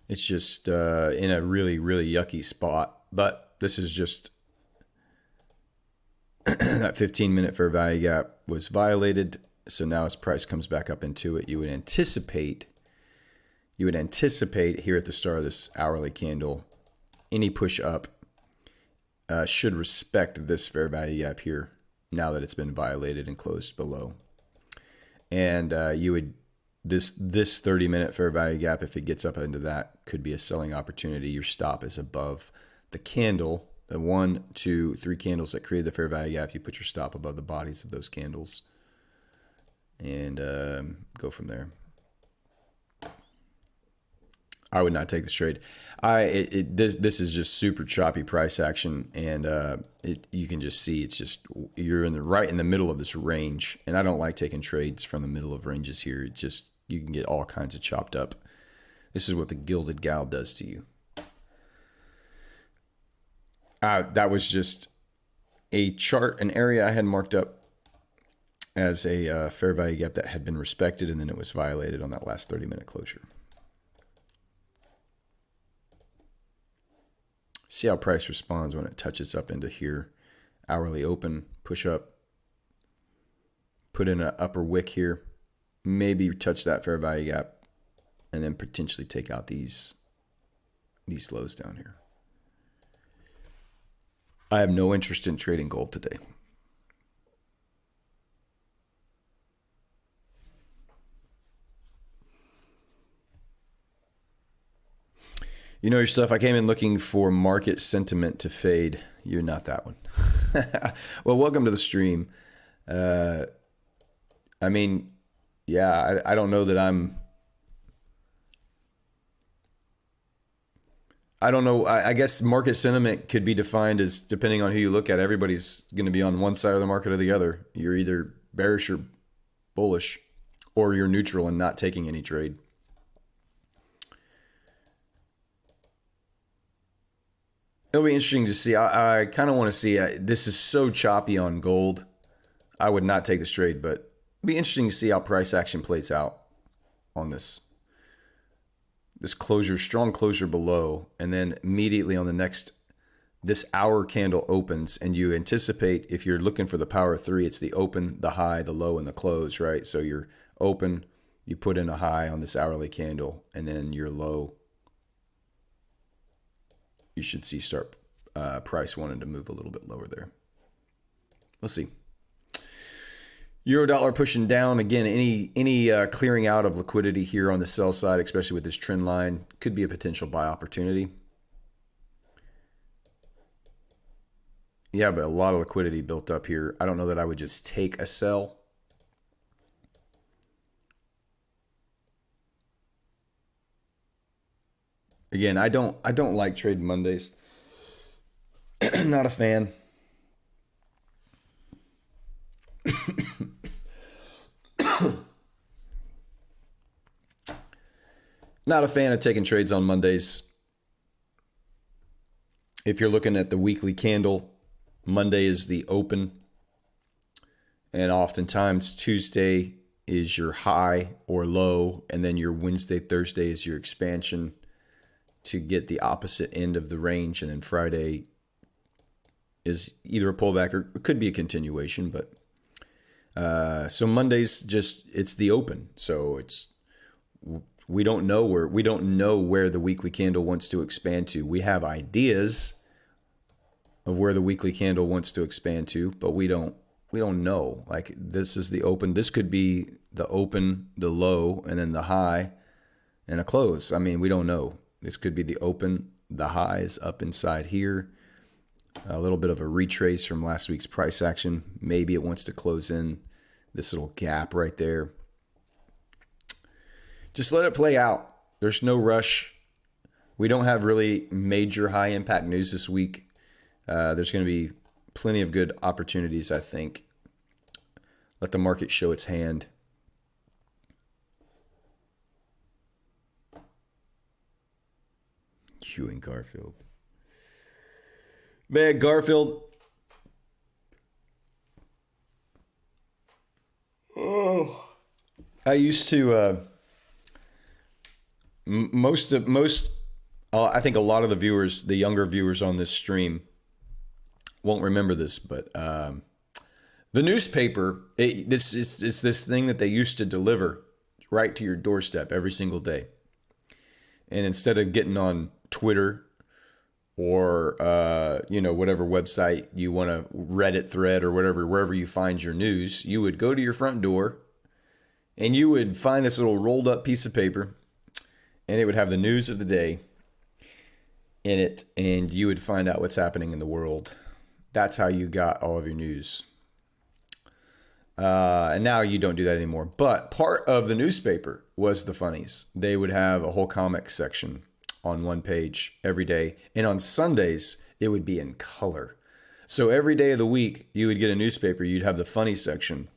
Speaker 1: It's just in a really, really yucky spot. But this is just that 15-minute fair value gap was violated. So now as price comes back up into it, you would anticipate here at the start of this hourly candle, any push up should respect this fair value gap here now that it's been violated and closed below. And you would this 30-minute fair value gap, if it gets up into that, could be a selling opportunity. Your stop is above the candle, the 1, 2, 3 candles that create the fair value gap. You put your stop above the bodies of those candles and go from there. I would not take this trade. This is just super choppy price action, and you can just see it's just you're right in the middle of this range, and I don't like taking trades from the middle of ranges here. It just you can get all kinds of chopped up. This is what the Gilded Gal does to you. That was just a chart, an area I had marked up as a fair value gap that had been respected, and then it was violated on that last 30-minute closure. See how price responds when it touches up into here. Hourly open, push up, put in an upper wick here, maybe touch that fair value gap, and then potentially take out these lows down here. I have no interest in trading gold today. You know your stuff. I came in looking for market sentiment to fade. You're not that one. Well, welcome to the stream. I mean, yeah, I don't know that I don't know. I guess market sentiment could be defined as, depending on who you look at, everybody's going to be on one side of the market or the other. You're either bearish or bullish, or you're neutral and not taking any trade. It'll be interesting to see. I kind of want to see. This is so choppy on gold. I would not take this trade, but it'll be interesting to see how price action plays out on this closure, strong closure below, and then immediately on the next, this hour candle opens, and you anticipate, if you're looking for the power of 3, it's the open, the high, the low, and the close, right? So you're open, you put in a high on this hourly candle, and then your low, you should see start price wanting to move a little bit lower there. We'll see. Euro dollar pushing down again. Any clearing out of liquidity here on the sell side, especially with this trend line, could be a potential buy opportunity. Yeah, but a lot of liquidity built up here. I don't know that I would just take a sell. Again, I don't like trading Mondays. Not a fan. Not a fan of taking trades on Mondays. If you're looking at the weekly candle, Monday is the open. And oftentimes Tuesday is your high or low. And then your Wednesday, Thursday is your expansion to get the opposite end of the range. And then Friday is either a pullback or it could be a continuation. But so Monday's just, it's the open. So we don't know where the weekly candle wants to expand to. We have ideas of where the weekly candle wants to expand to, but we don't know. Like, this is the open. This could be the open, the low, and then the high and a close. I mean, we don't know. This could be the open, the highs up inside here. A little bit of a retrace from last week's price action. Maybe it wants to close in this little gap right there. Just let it play out. There's no rush. We don't have really major high impact news this week. There's going to be plenty of good opportunities, I think. Let the market show its hand. You and Garfield. Man, Garfield. Oh. I used to I think a lot of the viewers, the younger viewers on this stream won't remember this, but the newspaper, it's this thing that they used to deliver right to your doorstep every single day. And instead of getting on Twitter or whatever website you want to, Reddit thread or whatever, wherever you find your news, you would go to your front door and you would find this little rolled up piece of paper, and it would have the news of the day in it, and you would find out what's happening in the world. That's how you got all of your news. And now you don't do that anymore. But part of the newspaper was the funnies. They would have a whole comic section on one page every day. And on Sundays, it would be in color. So every day of the week, you would get a newspaper. You'd have the funny section,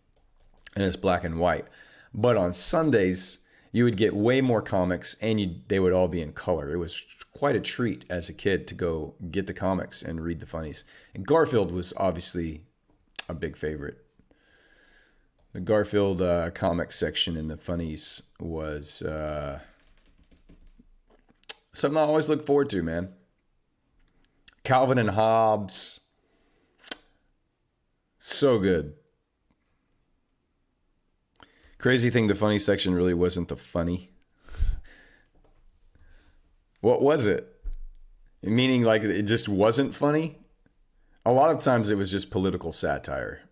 Speaker 1: and it's black and white. But on Sundays, you would get way more comics, and they would all be in color. It was quite a treat as a kid to go get the comics and read the funnies. And Garfield was obviously a big favorite. The Garfield comic section in the funnies was something I always look forward to, man. Calvin and Hobbes. So good. Crazy thing, the funny section really wasn't the funny. What was it? Meaning like it just wasn't funny? A lot of times it was just political satire.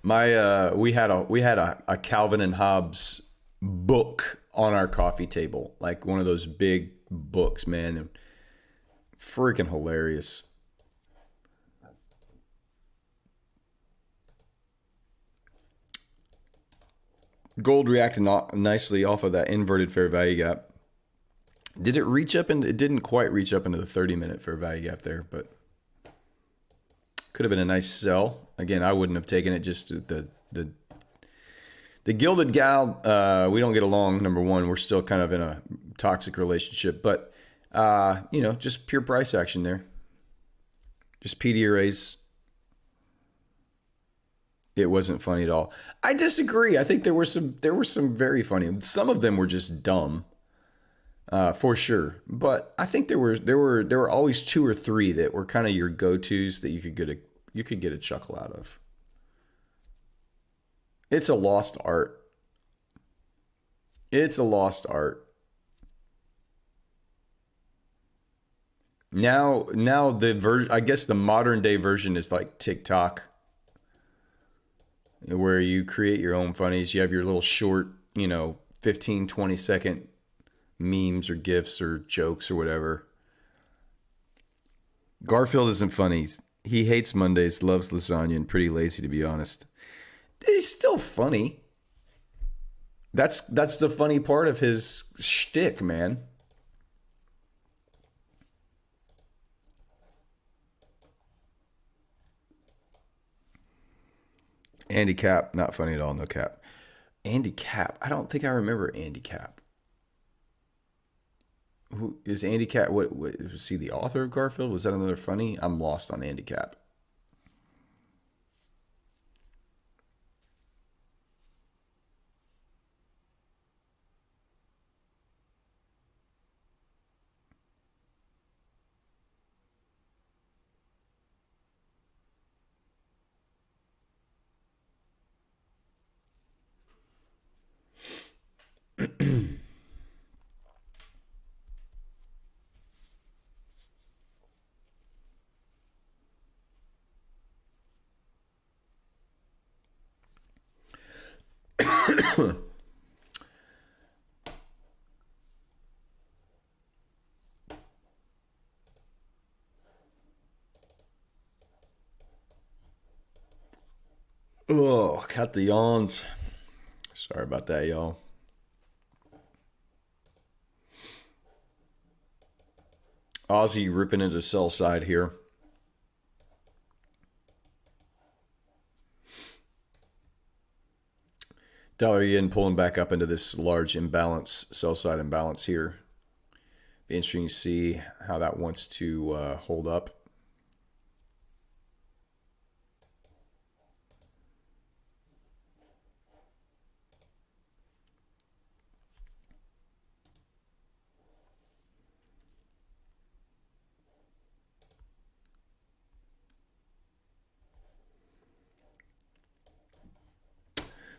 Speaker 1: We had a Calvin and Hobbes book on our coffee table, like one of those big books, man. Freaking hilarious. Gold reacted nicely off of that inverted fair value gap. Did it reach up? It didn't quite reach up into the 30-minute fair value gap there, but could have been a nice sell. Again, I wouldn't have taken it. Just the Gilded Gal, we don't get along, number one. We're still kind of in a toxic relationship. But, just pure price action there. Just PD arrays. It wasn't funny at all. I disagree. I think there were some very funny. Some of them were just dumb, for sure. But I think there were always two or three that were kind of your go-tos that you could get a chuckle out of. It's a lost art. It's a lost art. Now I guess the modern day version is like TikTok, where you create your own funnies. You have your little short, 15, 20-second memes or GIFs or jokes or whatever. Garfield isn't funny. He hates Mondays, loves lasagna, and pretty lazy, to be honest. He's still funny. That's the funny part of his shtick, man. Andy Capp, not funny at all, no cap. Andy Capp, I don't think I remember Andy Capp. Who is Andy Capp? What was he, the author of Garfield? Was that another funny? I'm lost on Andy Capp. Oh, got the yawns. Sorry about that, y'all. Aussie ripping into sell side here. Dollar yen pulling back up into this large imbalance, sell side imbalance here. Be interesting to see how that wants to hold up.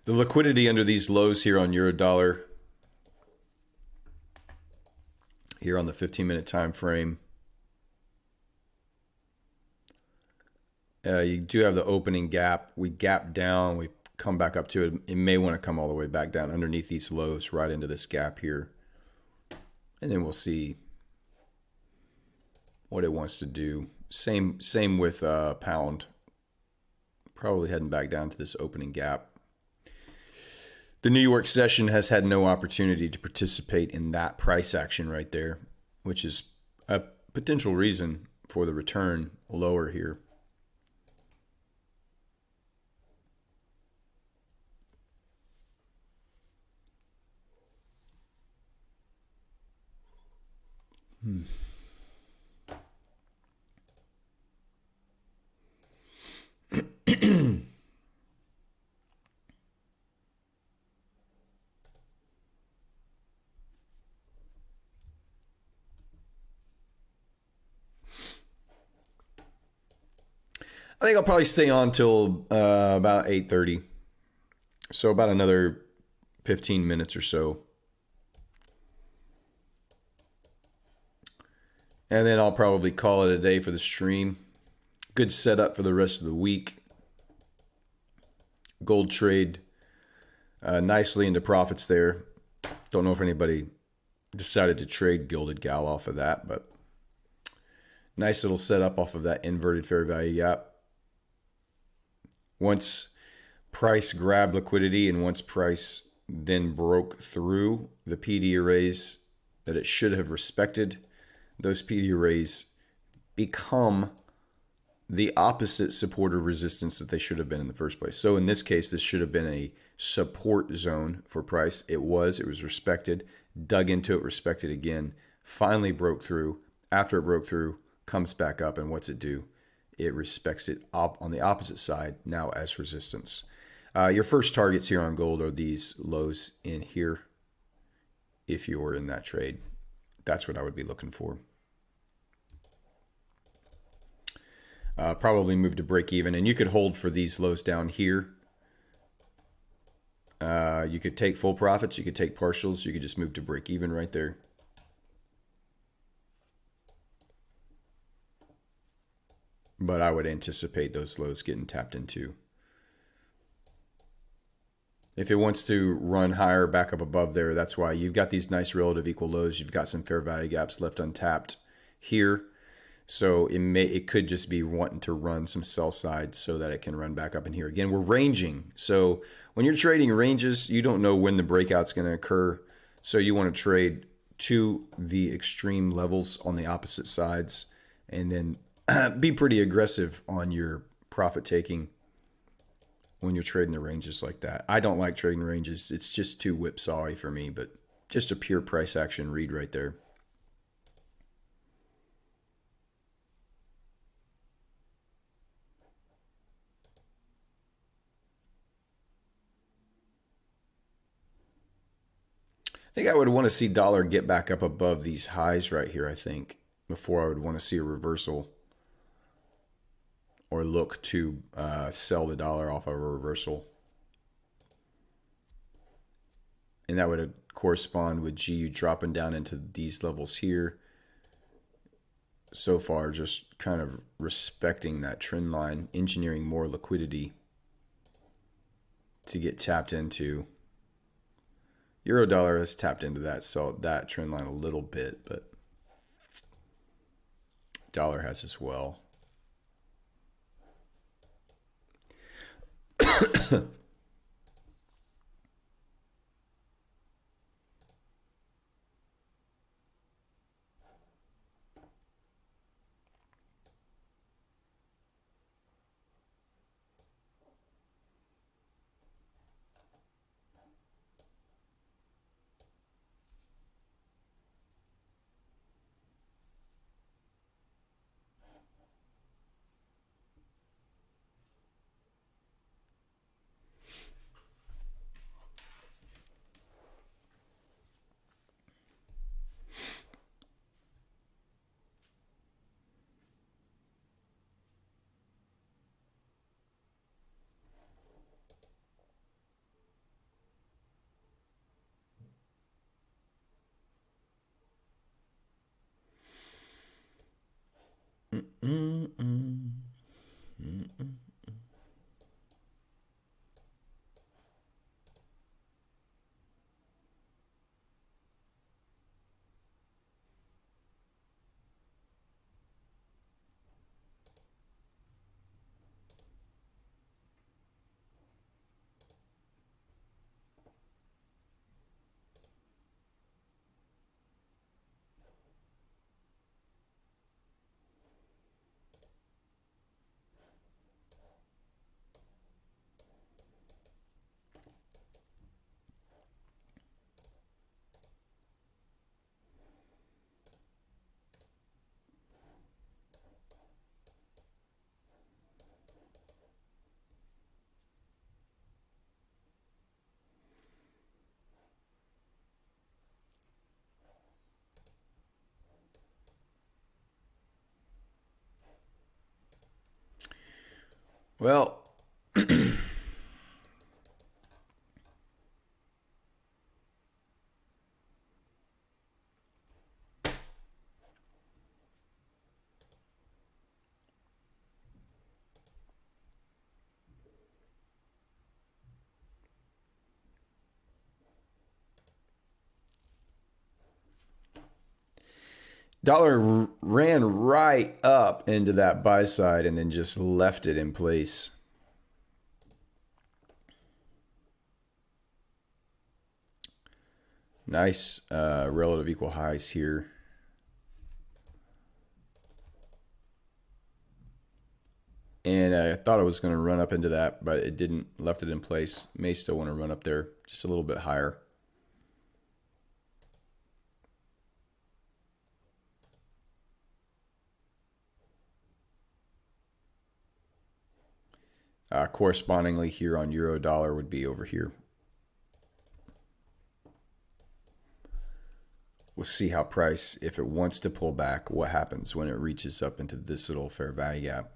Speaker 1: The liquidity under these lows here on euro dollar, here on the 15-minute time frame. You do have the opening gap. We gap down. We come back up to it. It may want to come all the way back down underneath these lows right into this gap here. And then we'll see what it wants to do. Same with pound. Probably heading back down to this opening gap. The New York session has had no opportunity to participate in that price action right there, which is a potential reason for the return lower here. I think I'll probably stay on till about 8:30. So about another 15 minutes or so. And then I'll probably call it a day for the stream. Good setup for the rest of the week. Gold trade nicely into profits there. Don't know if anybody decided to trade Gilded Gal off of that, but nice little setup off of that inverted fair value gap. Once price grabbed liquidity and once price then broke through the PD arrays that it should have respected, those PD arrays become the opposite support or resistance that they should have been in the first place. So in this case, this should have been a support zone for price. It was respected, dug into it, respected again, finally broke through. After it broke through, comes back up, and what's it do? It respects it up on the opposite side now as resistance. Your first targets here on gold are these lows in here. If you were in that trade, that's what I would be looking for. Probably move to break even, and you could hold for these lows down here. You could take full profits, you could take partials, you could just move to break even right there. But I would anticipate those lows getting tapped into. If it wants to run higher back up above there, that's why you've got these nice relative equal lows. You've got some fair value gaps left untapped here. So it could just be wanting to run some sell side so that it can run back up in here. Again, we're ranging. So when you're trading ranges, you don't know when the breakout's going to occur. So you want to trade to the extreme levels on the opposite sides and then be pretty aggressive on your profit taking when you're trading the ranges like that. I don't like trading ranges. It's just too whipsawy for me, but just a pure price action read right there. I think I would want to see dollar get back up above these highs right here, I think, before I would want to see a reversal or look to sell the dollar off of a reversal. And that would correspond with GU dropping down into these levels here. So far, just kind of respecting that trend line, engineering more liquidity to get tapped into. Euro dollar has tapped into that trend line a little bit, but dollar has as well. Well, dollar ran right up into that buy side and then just left it in place. Nice relative equal highs here. And I thought I was going to run up into that, but it didn't. Left it in place. May still want to run up there just a little bit higher. Correspondingly here on euro dollar would be over here. We'll see how price, if it wants to pull back, what happens when it reaches up into this little fair value gap.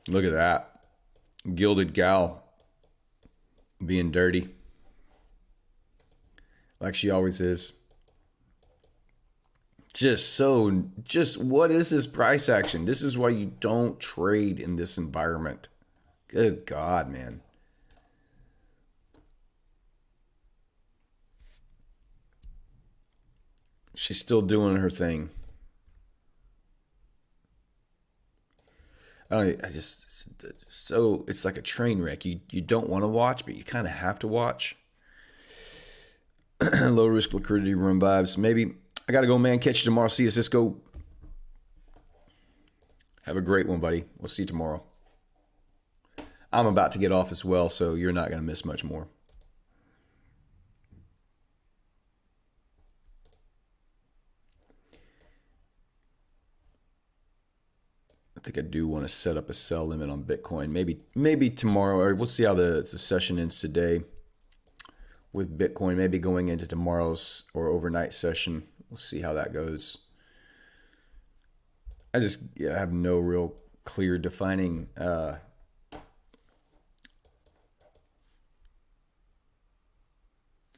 Speaker 1: Look at that. Gilded gal being dirty. Like she always is. Just what is this price action? This is why you don't trade in this environment. Good God, man. She's still doing her thing. So it's like a train wreck. You don't want to watch, but you kind of have to watch. Low risk liquidity run vibes. Maybe I gotta go, man. Catch you tomorrow. See you, Cisco. Have a great one, buddy. We'll see you tomorrow. I'm about to get off as well, so you're not gonna miss much more. I think I do want to set up a sell limit on Bitcoin. Maybe tomorrow, or we'll see how the session ends today with Bitcoin. Maybe going into tomorrow's or overnight session. We'll see how that goes. I have no real clear defining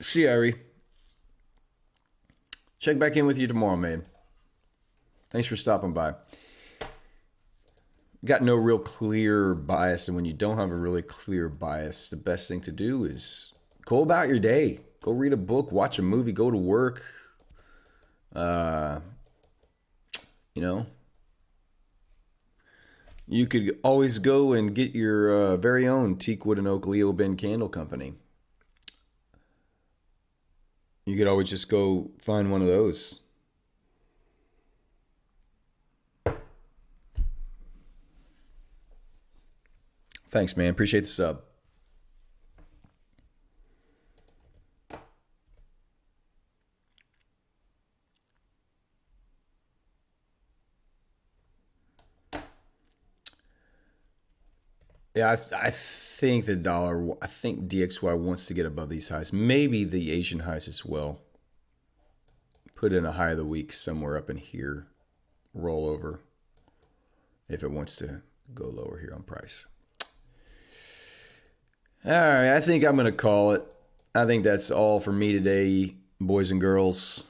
Speaker 1: see you, Ari. Check back in with you tomorrow, man. Thanks for stopping by. Got no real clear bias, and when you don't have a really clear bias, the best thing to do is go about your day. Go read a book, watch a movie, go to work. You could always go and get your very own Teakwood and Oak Leo Ben Candle Company. You could always just go find one of those. Thanks, man. Appreciate the sub. Yeah, I think the dollar, I think DXY wants to get above these highs. Maybe the Asian highs as well. put in a high of the week somewhere up in here, roll over if it wants to go lower here on price. All right, I think I'm going to call it. I think that's all for me today, boys and girls.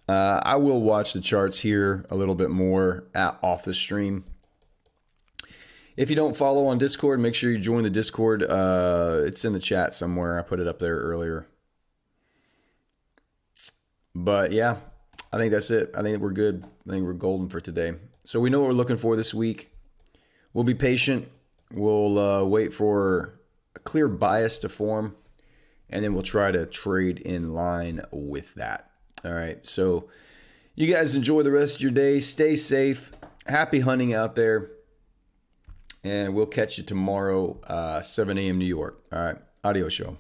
Speaker 1: I will watch the charts here a little bit more off the stream. If you don't follow on Discord, make sure you join the Discord. It's in the chat somewhere. I put it up there earlier. But yeah, I think that's it. I think we're good. I think we're golden for today. So we know what we're looking for this week. We'll be patient. We'll wait for a clear bias to form, and then we'll try to trade in line with that. All right. So you guys enjoy the rest of your day. Stay safe. Happy hunting out there. And we'll catch you tomorrow, 7 a.m. New York. All right. Adios, y'all.